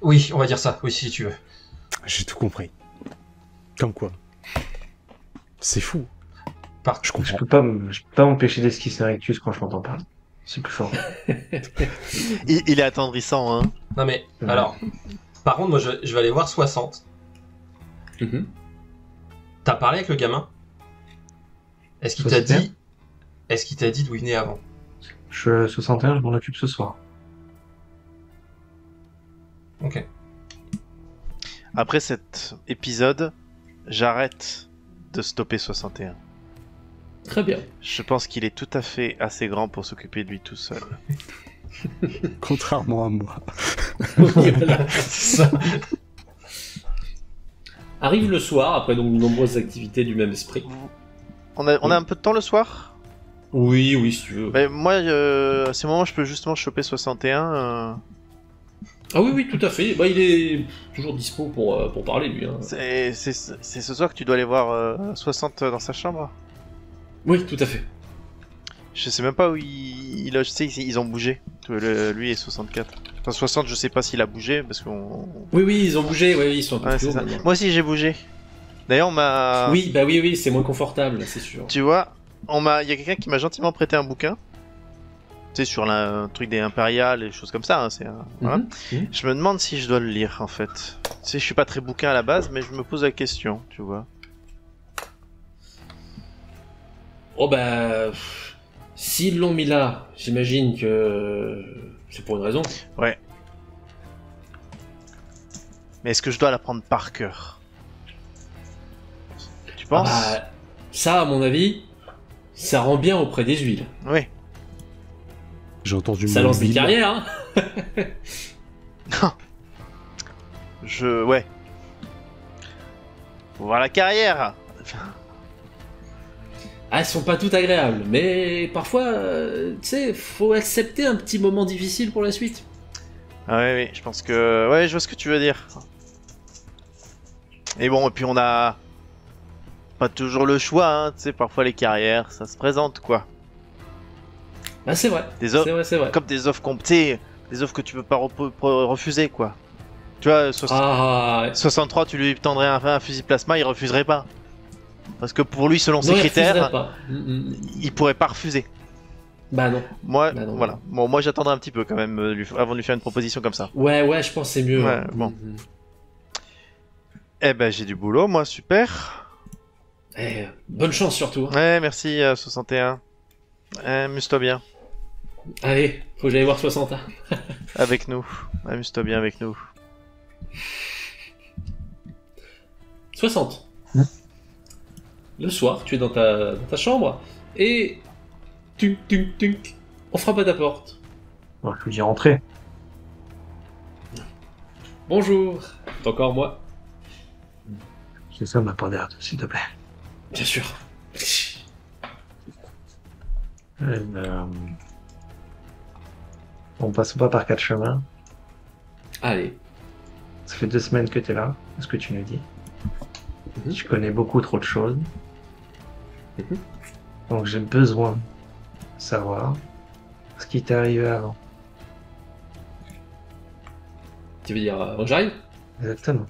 Oui, on va dire ça. Oui, si tu veux. J'ai tout compris. Comme quoi. C'est fou. Je comprends. Je peux pas m'empêcher d'esquisser un rictus quand je m'entends parler. C'est plus fort. Il est attendrissant, hein. Non mais, alors... Par contre, moi, je vais aller voir 60. Mhm. T'as parlé avec le gamin? Est-ce qu'il t'a 61? dit... Est-ce qu'il t'a dit d'où il venait avant? 61, je m'en occupe ce soir. Ok. Après cet épisode, j'arrête de stopper 61. Très bien. Je pense qu'il est tout à fait assez grand pour s'occuper de lui tout seul. Contrairement à moi. Oui, voilà. C'est ça. Arrive le soir, après donc de nombreuses activités du même esprit. On a un peu de temps le soir? Oui, oui, si tu veux. Ben, moi, à ces moments, je peux justement choper 61. Ah oui, oui, tout à fait. Bah, il est toujours dispo pour parler, lui. Hein. C'est ce soir que tu dois aller voir 60 dans sa chambre? Oui, tout à fait. Je sais même pas où il loge. Tu sais, ils ont bougé. Lui et 64. Enfin, 60, je sais pas s'il a bougé parce qu'on. Oui, oui, ils ont bougé, oui, ils sont un peu Ouais, plus c'est hauts ça. maintenant. Moi aussi, j'ai bougé. D'ailleurs, on m'a. Oui, bah oui, oui, c'est moins confortable, c'est sûr. Tu vois, il y a quelqu'un qui m'a gentiment prêté un bouquin. Tu sais, sur un truc des impériales et des choses comme ça. Hein, voilà. Mhm, mhm. Je me demande si je dois le lire en fait. Tu sais, je suis pas très bouquin à la base, mais je me pose la question, tu vois. Oh bah... S'ils l'ont mis là, j'imagine que... C'est pour une raison. Ouais. Mais est-ce que je dois l'apprendre par cœur? Tu penses? Ah bah, ça, à mon avis, ça rend bien auprès des huiles. Oui. J'ai entendu Ça mon lance des bill. carrières, hein. Ouais. Faut voir la carrière. Ah, elles sont pas toutes agréables, mais parfois, tu sais, faut accepter un petit moment difficile pour la suite. Ah oui, je pense que... Ouais, je vois ce que tu veux dire. Et bon, et puis on a... Pas toujours le choix, hein, tu sais, parfois les carrières, ça se présente, quoi. Ah, c'est vrai. Des offres, C'est vrai, c'est vrai. comme des offres tu sais, des offres que tu peux pas refuser, quoi. Tu vois, Ah, 63, tu lui tendrais un fusil plasma, il refuserait pas. Parce que pour lui, selon ses non, il refuserait critères, pas. il pourrait pas refuser. Bah non. Moi, Bah non. voilà. Bon, moi j'attendrai un petit peu quand même avant de lui faire une proposition comme ça. Ouais, ouais, je pense que c'est mieux. Ouais, hein. bon. Eh ben, j'ai du boulot, moi, super. Eh, bonne chance surtout. Hein. Ouais, merci 61. Amuse-toi bien Allez, faut que j'aille voir 60. Hein. avec nous. Amuse-toi bien avec nous. 60. Hmm. Le soir, tu es dans ta chambre et... Tunk, tunk, tunk. On frappe à ta porte. Bon, je lui dis rentrer. Bonjour. C'est encore moi. C'est ça, m'a pas d'air, s'il te plaît. Bien sûr. On passe pas par quatre chemins. Allez. Ça fait 2 semaines que t'es là, c'est ce que tu nous dis. Mhm. Tu connais beaucoup trop de choses. Mhm. Donc j'ai besoin de savoir ce qui t'est arrivé avant. Tu veux dire avant que j'arrive? Exactement.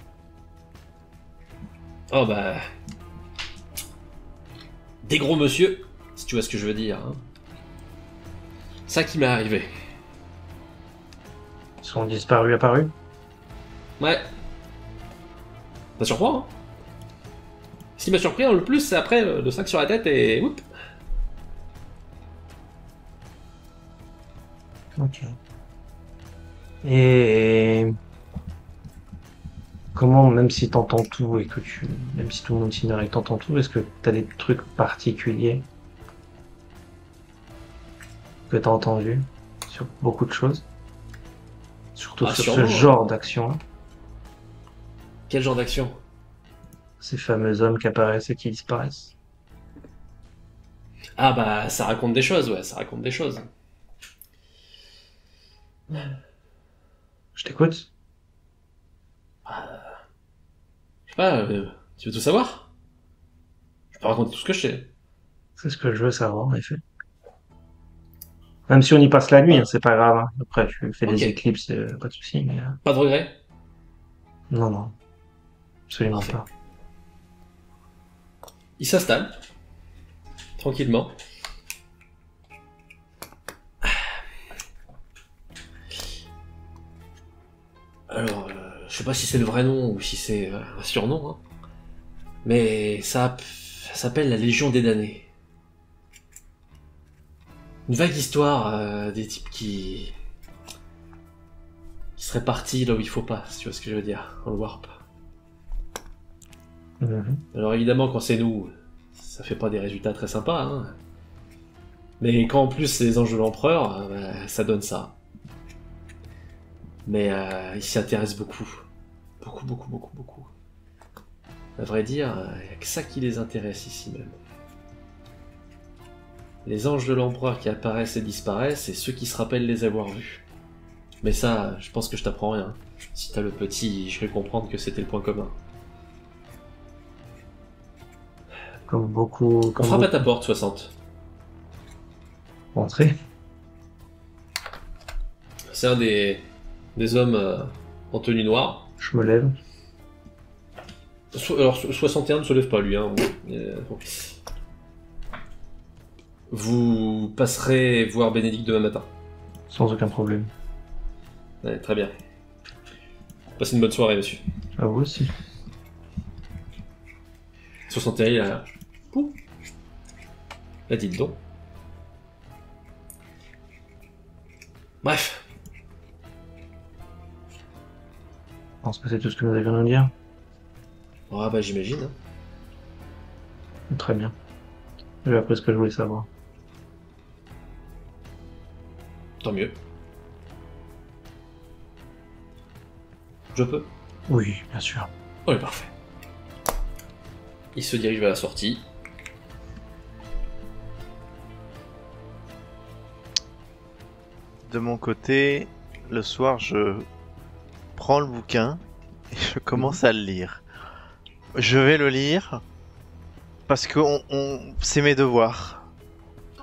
Oh bah... Des gros monsieur, si tu vois ce que je veux dire. Hein. Ça qui m'est arrivé. Ils sont disparus, apparus. Ouais. Ça surprend, hein. Ce qui m'a surpris le plus, c'est après le sac sur la tête et... Oups. Ok. Et comment, même si t'entends tout et que même si tout le monde s'ignore et que t'entends tout, est-ce que t'as des trucs particuliers que t'as entendu sur beaucoup de choses, surtout Ah, sur sûrement, ce hein. genre d'action, Quel genre d'action? ces fameux hommes qui apparaissent et qui disparaissent. Ah bah ça raconte des choses, ouais, ça raconte des choses. Je t'écoute. Je sais pas, tu veux tout savoir? Je peux raconter tout ce que je sais. C'est ce que je veux savoir, en effet. Même si on y passe la nuit, hein, c'est pas grave. Hein. Après, tu fais Ok. des éclipses, pas de soucis, mais Pas de regret? non, non, absolument Parfait. pas. Il s'installe, tranquillement. Alors, je sais pas si c'est le vrai nom ou si c'est un surnom. Hein. Mais ça s'appelle la Légion des damnés. Une vague histoire des types qui seraient partis là où il faut pas, si tu vois ce que je veux dire, dans le warp. Alors évidemment, quand c'est nous, ça fait pas des résultats très sympas, hein. Mais quand en plus c'est les anges de l'empereur, ça donne ça. Mais ils s'y intéressent beaucoup. Beaucoup. À vrai dire, il n'y a que ça qui les intéresse ici même. Les anges de l'empereur qui apparaissent et disparaissent, et ceux qui se rappellent les avoir vus. Mais ça, je pense que je t'apprends rien. Si t'as le petit, je vais comprendre que c'était le point commun. Comme beaucoup... On frappe à ta porte, 60. Entrez. C'est un des hommes en tenue noire. Je me lève. Alors, 61 ne se lève pas, lui. Hein. Bon. Vous passerez voir Bénédicte demain matin. Sans aucun problème. Ouais, très bien. Passez une bonne soirée, monsieur. À vous aussi. 61, il a... Ouh. Là, dites donc. Bref. Je pense que c'est tout ce que nous avions à nous dire. Ah bah j'imagine. Hein. Très bien. J'ai appris ce que je voulais savoir. Tant mieux. Je peux? Oui, bien sûr. Oui, parfait. Il se dirige vers la sortie. De mon côté, le soir, je prends le bouquin et je commence à le lire. Je vais le lire parce que c'est mes devoirs.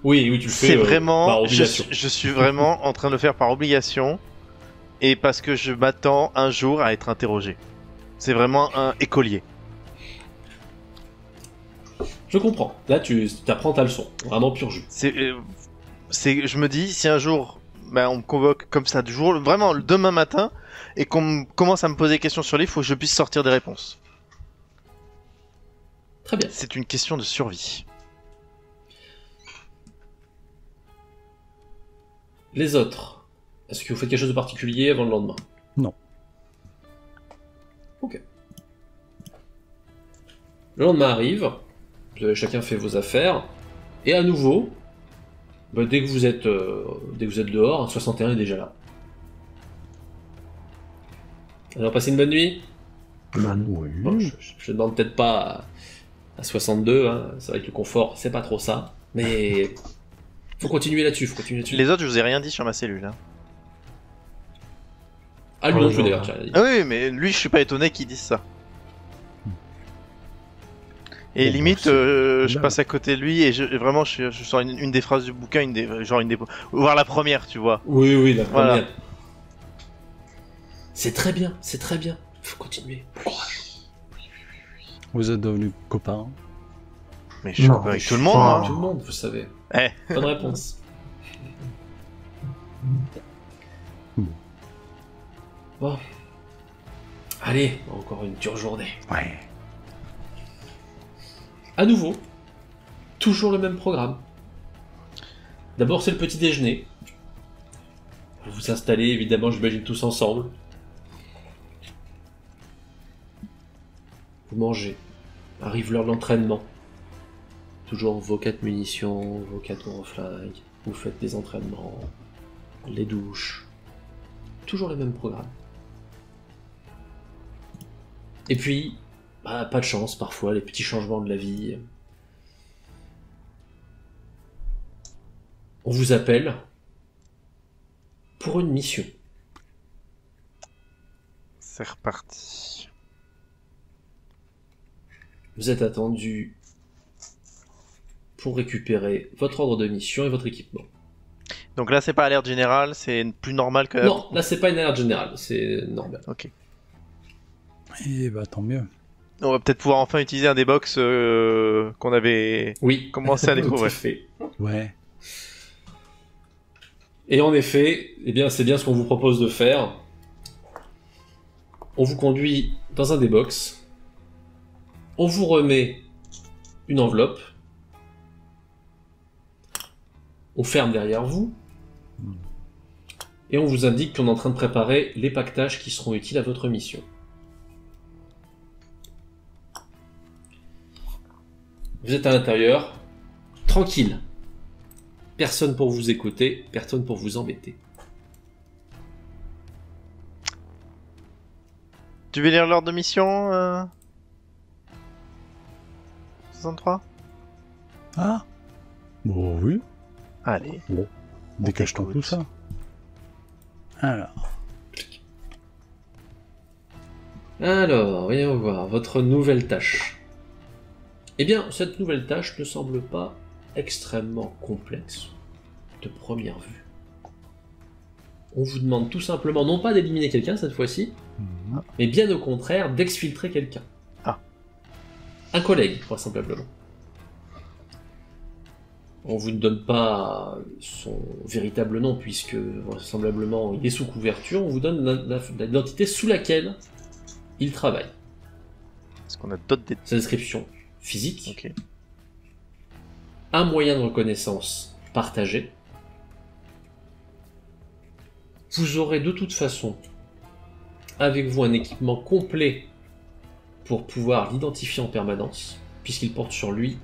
Oui, tu le fais C'est par vraiment, obligation. je suis vraiment en train de le faire par obligation et parce que je m'attends un jour à être interrogé. C'est vraiment un écolier. Je comprends. Là, tu apprends ta leçon. Vraiment pur jus. Je me dis, si un jour, on me convoque comme ça du jour, vraiment le demain matin, et qu'on commence à me poser des questions sur les, il faut que je puisse sortir des réponses. Très bien. C'est une question de survie. Les autres, est-ce que vous faites quelque chose de particulier avant le lendemain? Non. Ok. Le lendemain arrive, vous avez chacun fait vos affaires, et à nouveau, dès que vous êtes dehors, 61 est déjà là. Alors, passez une bonne nuit. Oui. Bon, je demande peut-être pas à 62, hein. C'est vrai que le confort, c'est pas trop ça, mais faut continuer là-dessus, Les autres, je vous ai rien dit sur ma cellule. Hein. Ah, lui non plus d'ailleurs, tiens. Ah oui, mais lui, je suis pas étonné qu'ils disent ça. Et Bon, limite, c'est je passe à côté de lui et vraiment, je sors une des phrases du bouquin, voire la première, tu vois. Oui, la première. Voilà. C'est très bien. Faut continuer. Vous êtes devenus copains. Mais je suis Non, copain avec je tout le suis monde, pas- hein. Tout le monde, vous savez. Eh. Bonne réponse. Bon. Allez, encore une dure journée. Ouais. À nouveau, toujours le même programme. D'abord, c'est le petit déjeuner. Vous vous installez, évidemment, j'imagine tous ensemble. Vous mangez. Arrive l'heure de l'entraînement. Toujours vos 4 munitions, vos 4 ouroflingues. Vous faites des entraînements, les douches. Toujours le même programme. Et puis, pas de chance parfois, les petits changements de la vie. On vous appelle pour une mission. C'est reparti. Vous êtes attendu pour récupérer votre ordre de mission et votre équipement. Donc là, c'est pas alerte générale, c'est plus normal que... Non, là c'est pas une alerte générale, c'est normal. Ok. Et bah tant mieux. On va peut-être pouvoir enfin utiliser un des box qu'on avait Oui. commencé à Tout découvrir. à fait. Ouais. Et en effet, eh bien, c'est bien ce qu'on vous propose de faire. On vous conduit dans un des box. On vous remet une enveloppe. On ferme derrière vous. Et on vous indique qu'on est en train de préparer les pactages qui seront utiles à votre mission. Vous êtes à l'intérieur, tranquille. Personne pour vous écouter, personne pour vous embêter. Tu veux lire l'ordre de mission 63? Ah. Bon, oui. Allez. Bon. Décache-toi t'écoute. tout ça. Alors, voyons voir, votre nouvelle tâche. Eh bien, cette nouvelle tâche ne semble pas extrêmement complexe, de première vue. On vous demande tout simplement, non pas d'éliminer quelqu'un cette fois-ci, mais bien au contraire, d'exfiltrer quelqu'un. Ah. Un collègue, vraisemblablement. On vous ne donne pas son véritable nom, puisque vraisemblablement il est sous couverture, on vous donne l'identité sous laquelle il travaille. Est-ce qu'on a d'autres détails? Sa description physique, Ok. un moyen de reconnaissance partagé. Vous aurez de toute façon avec vous un équipement complet pour pouvoir l'identifier en permanence, puisqu'il porte sur lui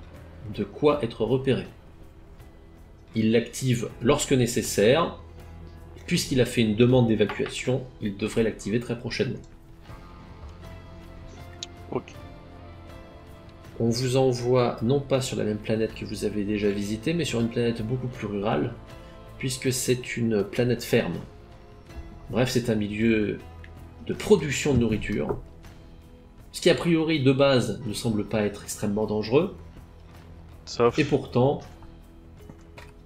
de quoi être repéré. Il l'active lorsque nécessaire. Puisqu'il a fait une demande d'évacuation, il devrait l'activer très prochainement. Ok. On vous envoie non pas sur la même planète que vous avez déjà visitée, mais sur une planète beaucoup plus rurale, puisque c'est une planète ferme. Bref, c'est un milieu de production de nourriture, ce qui a priori de base ne semble pas être extrêmement dangereux, Sauf. et pourtant,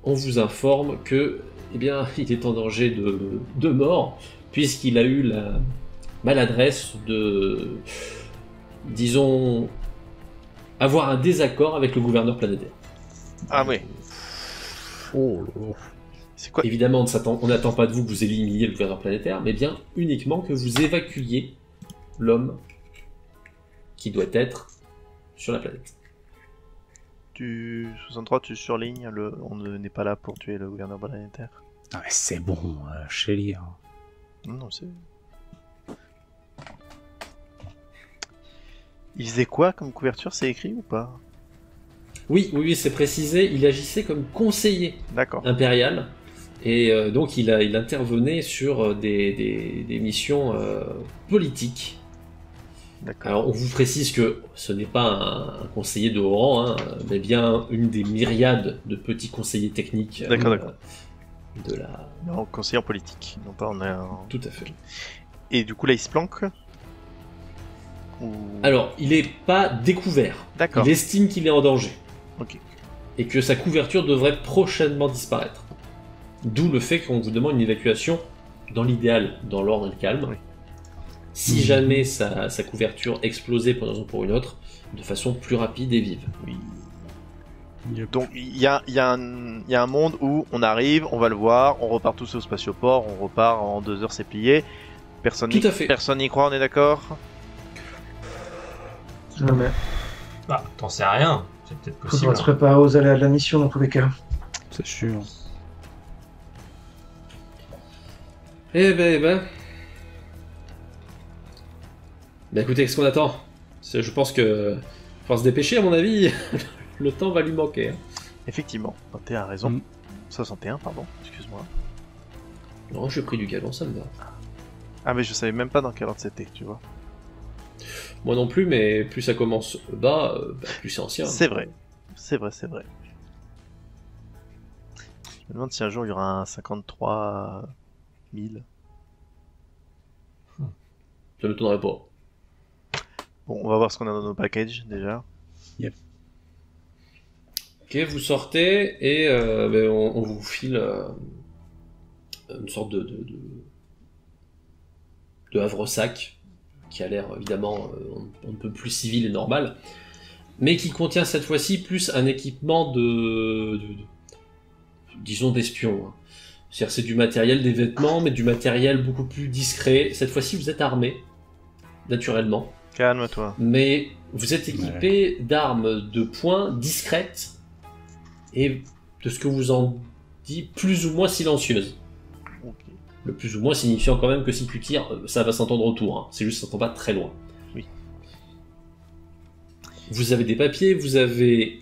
on vous informe que, eh bien, il est en danger de mort, puisqu'il a eu la maladresse de, disons, avoir un désaccord avec le gouverneur planétaire. Ah oui. Oh là là. C'est quoi? Évidemment, on n'attend pas de vous que vous éliminiez le gouverneur planétaire, mais bien uniquement que vous évacuiez l'homme qui doit être sur la planète. Tu 63, tu surlignes on n'est pas là pour tuer le gouverneur planétaire. Ah, mais c'est bon, chérie. Hein. Non, c'est. Il faisait quoi comme couverture? C'est écrit ou pas? Oui, c'est précisé, il agissait comme conseiller D'accord. impérial, et donc il intervenait sur des missions politiques. D'accord. Alors on vous précise que ce n'est pas un conseiller de haut rang, hein, mais bien une des myriades de petits conseillers techniques D'accord. de la... Non, conseiller en politique. Non pas on a un... Tout à fait. Et du coup là il se planque ou... Alors, il n'est pas découvert. D'accord. Il estime qu'il est en danger. Ok. Et que sa couverture devrait prochainement disparaître. D'où le fait qu'on vous demande une évacuation, dans l'idéal, dans l'ordre et le calme. Oui. Si jamais sa couverture explosait pour une raison ou pour une autre, de façon plus rapide et vive. Oui. Yep. Donc il y a un monde où on arrive, on va le voir, on repart tous au spatioport, on repart en 2 heures, c'est plié. Personne Tout à fait. Personne n'y croit, on est d'accord? Jamais. Bah, t'en sais rien. C'est peut-être possible. Faudra se préparer aux aléas de la mission dans tous les cas. C'est sûr. Eh ben. Bah écoutez, qu'est-ce qu'on attend? Je pense que... faut se dépêcher, à mon avis. Le temps va lui manquer. Hein. Effectivement, tu as raison. Mm. 61, pardon, excuse-moi. Non, j'ai pris du galon, ça me va. Ah mais je savais même pas dans quelle ordre c'était, tu vois. Moi non plus, mais plus ça commence bas, plus c'est ancien. C'est vrai, c'est vrai, c'est vrai. Je me demande si un jour il y aura un 53 000. Ça ne m'étonnerait pas. Bon, on va voir ce qu'on a dans nos packages déjà. Ok, vous sortez et on vous file une sorte de havre-sac qui a l'air évidemment un peu plus civil et normal, mais qui contient cette fois-ci plus un équipement disons d'espion. Hein. C'est-à-dire c'est du matériel, des vêtements, mais du matériel beaucoup plus discret. Cette fois-ci vous êtes armé, naturellement. Calme-toi. Mais Vous êtes équipé d'armes de poing discrètes et de ce que vous en dit plus ou moins silencieuses. Ok. Le plus ou moins signifiant quand même que si tu tires, ça va s'entendre autour. Hein. C'est juste que ça s'entend pas très loin. Oui. Vous avez des papiers, vous avez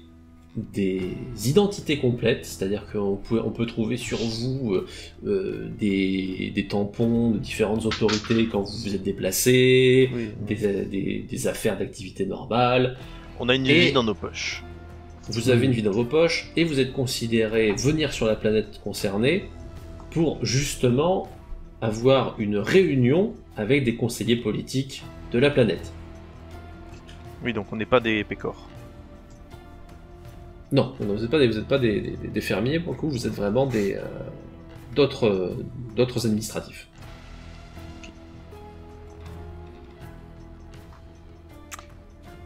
des identités complètes, c'est-à-dire qu'on peut trouver sur vous des tampons de différentes autorités quand vous vous êtes déplacé, Oui. des affaires d'activité normale. On a une vie dans nos poches. Vous avez une vie dans vos poches et vous êtes considéré venir sur la planète concernée pour justement avoir une réunion avec des conseillers politiques de la planète. Oui, donc on n'est pas des pécores. Non, vous n'êtes pas des fermiers pour le coup, vous êtes vraiment d'autres administratifs.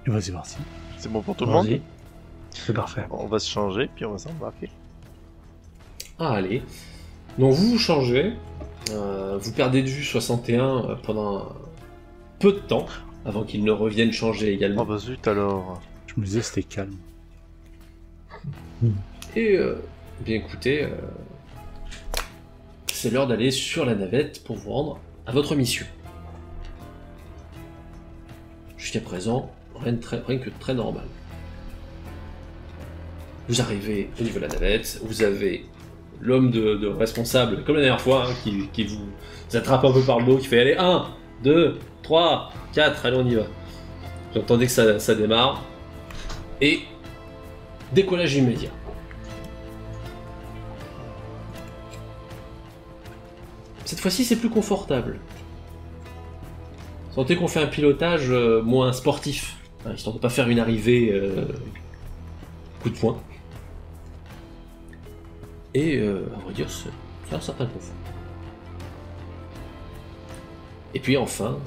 Et vas-y, parti. C'est bon pour tout le monde? Vas-y. C'est parfait. On va se changer, puis on va s'embarquer. Ah, allez. Donc vous vous changez, vous perdez de vue 61 pendant peu de temps, avant qu'il ne revienne changer également. Oh bah zut alors. Je me disais c'était calme. Et bien écoutez, c'est l'heure d'aller sur la navette pour vous rendre à votre mission. Jusqu'à présent, rien que très normal. Vous arrivez au niveau de la navette, vous avez l'homme de responsable, comme la dernière fois, hein, qui vous attrape un peu par le dos, qui fait allez 1, 2, 3, 4, allez on y va. Vous entendez que ça démarre. Et décollage immédiat. Cette fois-ci, c'est plus confortable. Sentez qu'on fait un pilotage moins sportif, hein, histoire de pas faire une arrivée coup de poing. Et à vrai dire, c'est un certain confort. Et puis enfin,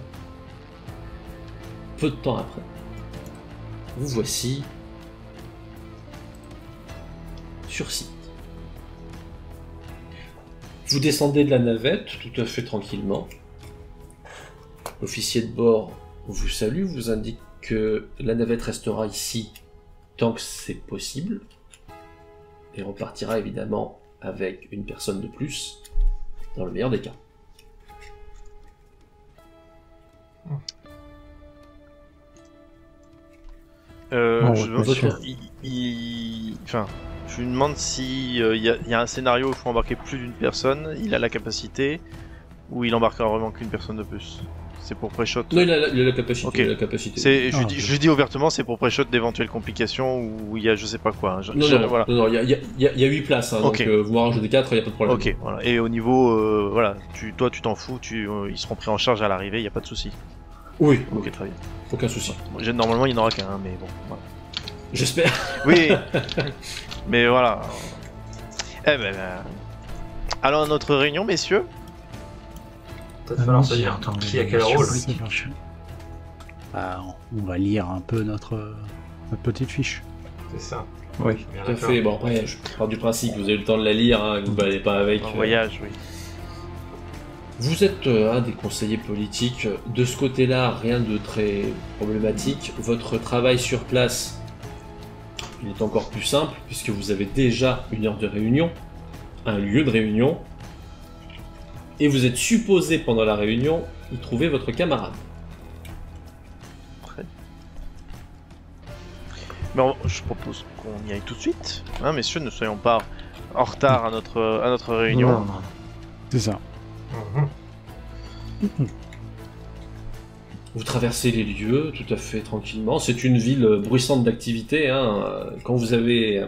peu de temps après, vous voici sur site. Vous descendez de la navette tout à fait tranquillement. L'officier de bord vous salue, vous indique que la navette restera ici tant que c'est possible et repartira évidemment avec une personne de plus dans le meilleur des cas. Je lui demande si y a un scénario où il faut embarquer plus d'une personne, il a la capacité, ou il embarquera vraiment qu'une personne de plus. C'est pour pré-shot. Non, il a la capacité. Ok. Il a la capacité. Je lui dis ouvertement, c'est pour pré-shot d'éventuelles complications où il y a je sais pas quoi. Hein. Non, il y a 8 places, hein, Ok. donc vous en rajoutez 4, il n'y a pas de problème. Ok, voilà. Et au niveau, voilà, toi tu t'en fous, ils seront pris en charge à l'arrivée, il n'y a pas de souci. Oui, Ok, très bien. aucun souci. Bon, normalement il n'y en aura qu'un, mais bon. Voilà. J'espère. Oui, mais voilà. Eh ben, allons à notre réunion, messieurs. Peut-être falloir se dire qui a quel rôle. Bah, on va lire un peu notre petite fiche. C'est ça. Oui. Bien Tout à d'accord. fait. Bon, après, je pars du principe que vous avez le temps de la lire, hein, que vous ne baladez pas avec. En voyage, oui. Vous êtes un des conseillers politiques. De ce côté-là, rien de très problématique. Votre travail sur place, il est encore plus simple, puisque vous avez déjà une heure de réunion, un lieu de réunion, et vous êtes supposé, pendant la réunion, y trouver votre camarade. Mais je propose qu'on y aille tout de suite. Hein, messieurs, ne soyons pas en retard à notre réunion. Non, non. C'est ça. Mhm. Vous traversez les lieux tout à fait tranquillement. C'est une ville bruissante d'activité. Hein. Quand vous avez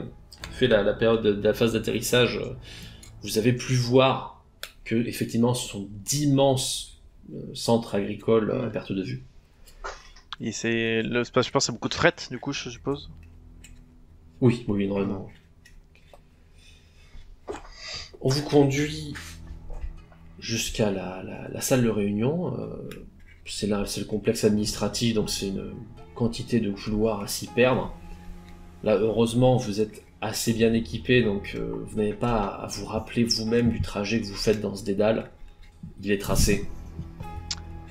fait la période de la phase d'atterrissage, vous avez pu voir que effectivement ce sont d'immenses centres agricoles à perte de vue. Et je pense que c'est beaucoup de fret, du coup, je suppose. Oui, énormément. On vous conduit jusqu'à la salle de réunion. C'est le complexe administratif, donc c'est une quantité de couloirs à s'y perdre. Là, heureusement, vous êtes assez bien équipé, donc vous n'avez pas à vous rappeler vous-même du trajet que vous faites dans ce dédale. Il est tracé.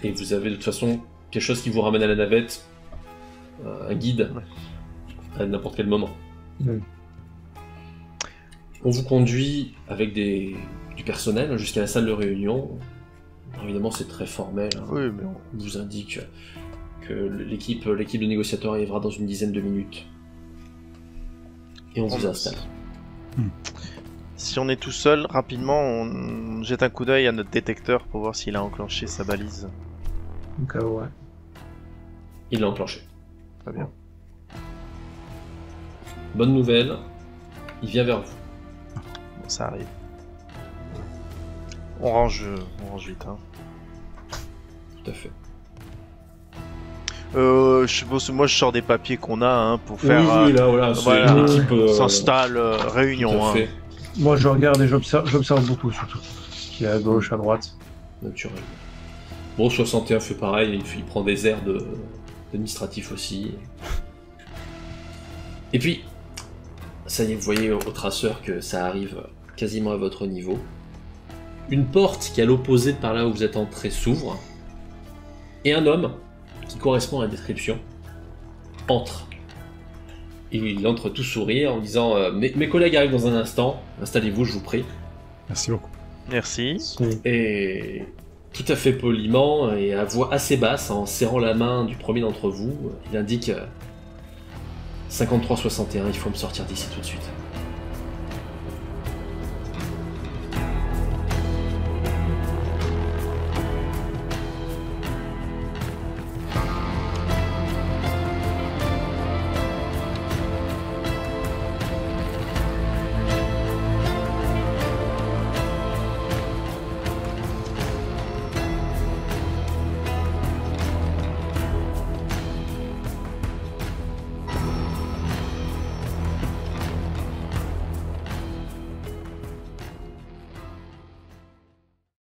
Et vous avez de toute façon quelque chose qui vous ramène à la navette un guide à n'importe quel moment. On vous conduit avec du personnel jusqu'à la salle de réunion. Alors, évidemment, c'est très formel. Hein. Oui, mais On vous indique que l'équipe de négociateurs arrivera dans une dizaine de minutes. Et on vous installe. si on est tout seul, rapidement, on jette un coup d'œil à notre détecteur pour voir s'il a enclenché sa balise. Au cas où, ouais. Il l'a enclenché. Très bien. Bonne nouvelle, il vient vers vous. Bon, ça arrive. On range vite. Hein. Tout à fait. Moi je sors des papiers qu'on a hein, pour faire. Oui, là, voilà, c'est voilà, une équipe. s'installe, Tout réunion. à Hein. fait, Moi, je regarde et j'observe beaucoup, surtout. Ce qu'il y a à gauche, à droite. naturellement. Bon, 61 fait pareil, il prend des airs d'administratif aussi. Et puis, ça y est, vous voyez au traceur que ça arrive quasiment à votre niveau. Une porte qui est à l'opposé de par là où vous êtes entré s'ouvre. Et un homme, qui correspond à la description, entre. Et il entre tout sourire en disant mes collègues arrivent dans un instant, installez-vous, je vous prie. Merci beaucoup. Merci. Et tout à fait poliment et à voix assez basse, en serrant la main du premier d'entre vous, il indique 53-61, il faut me sortir d'ici tout de suite.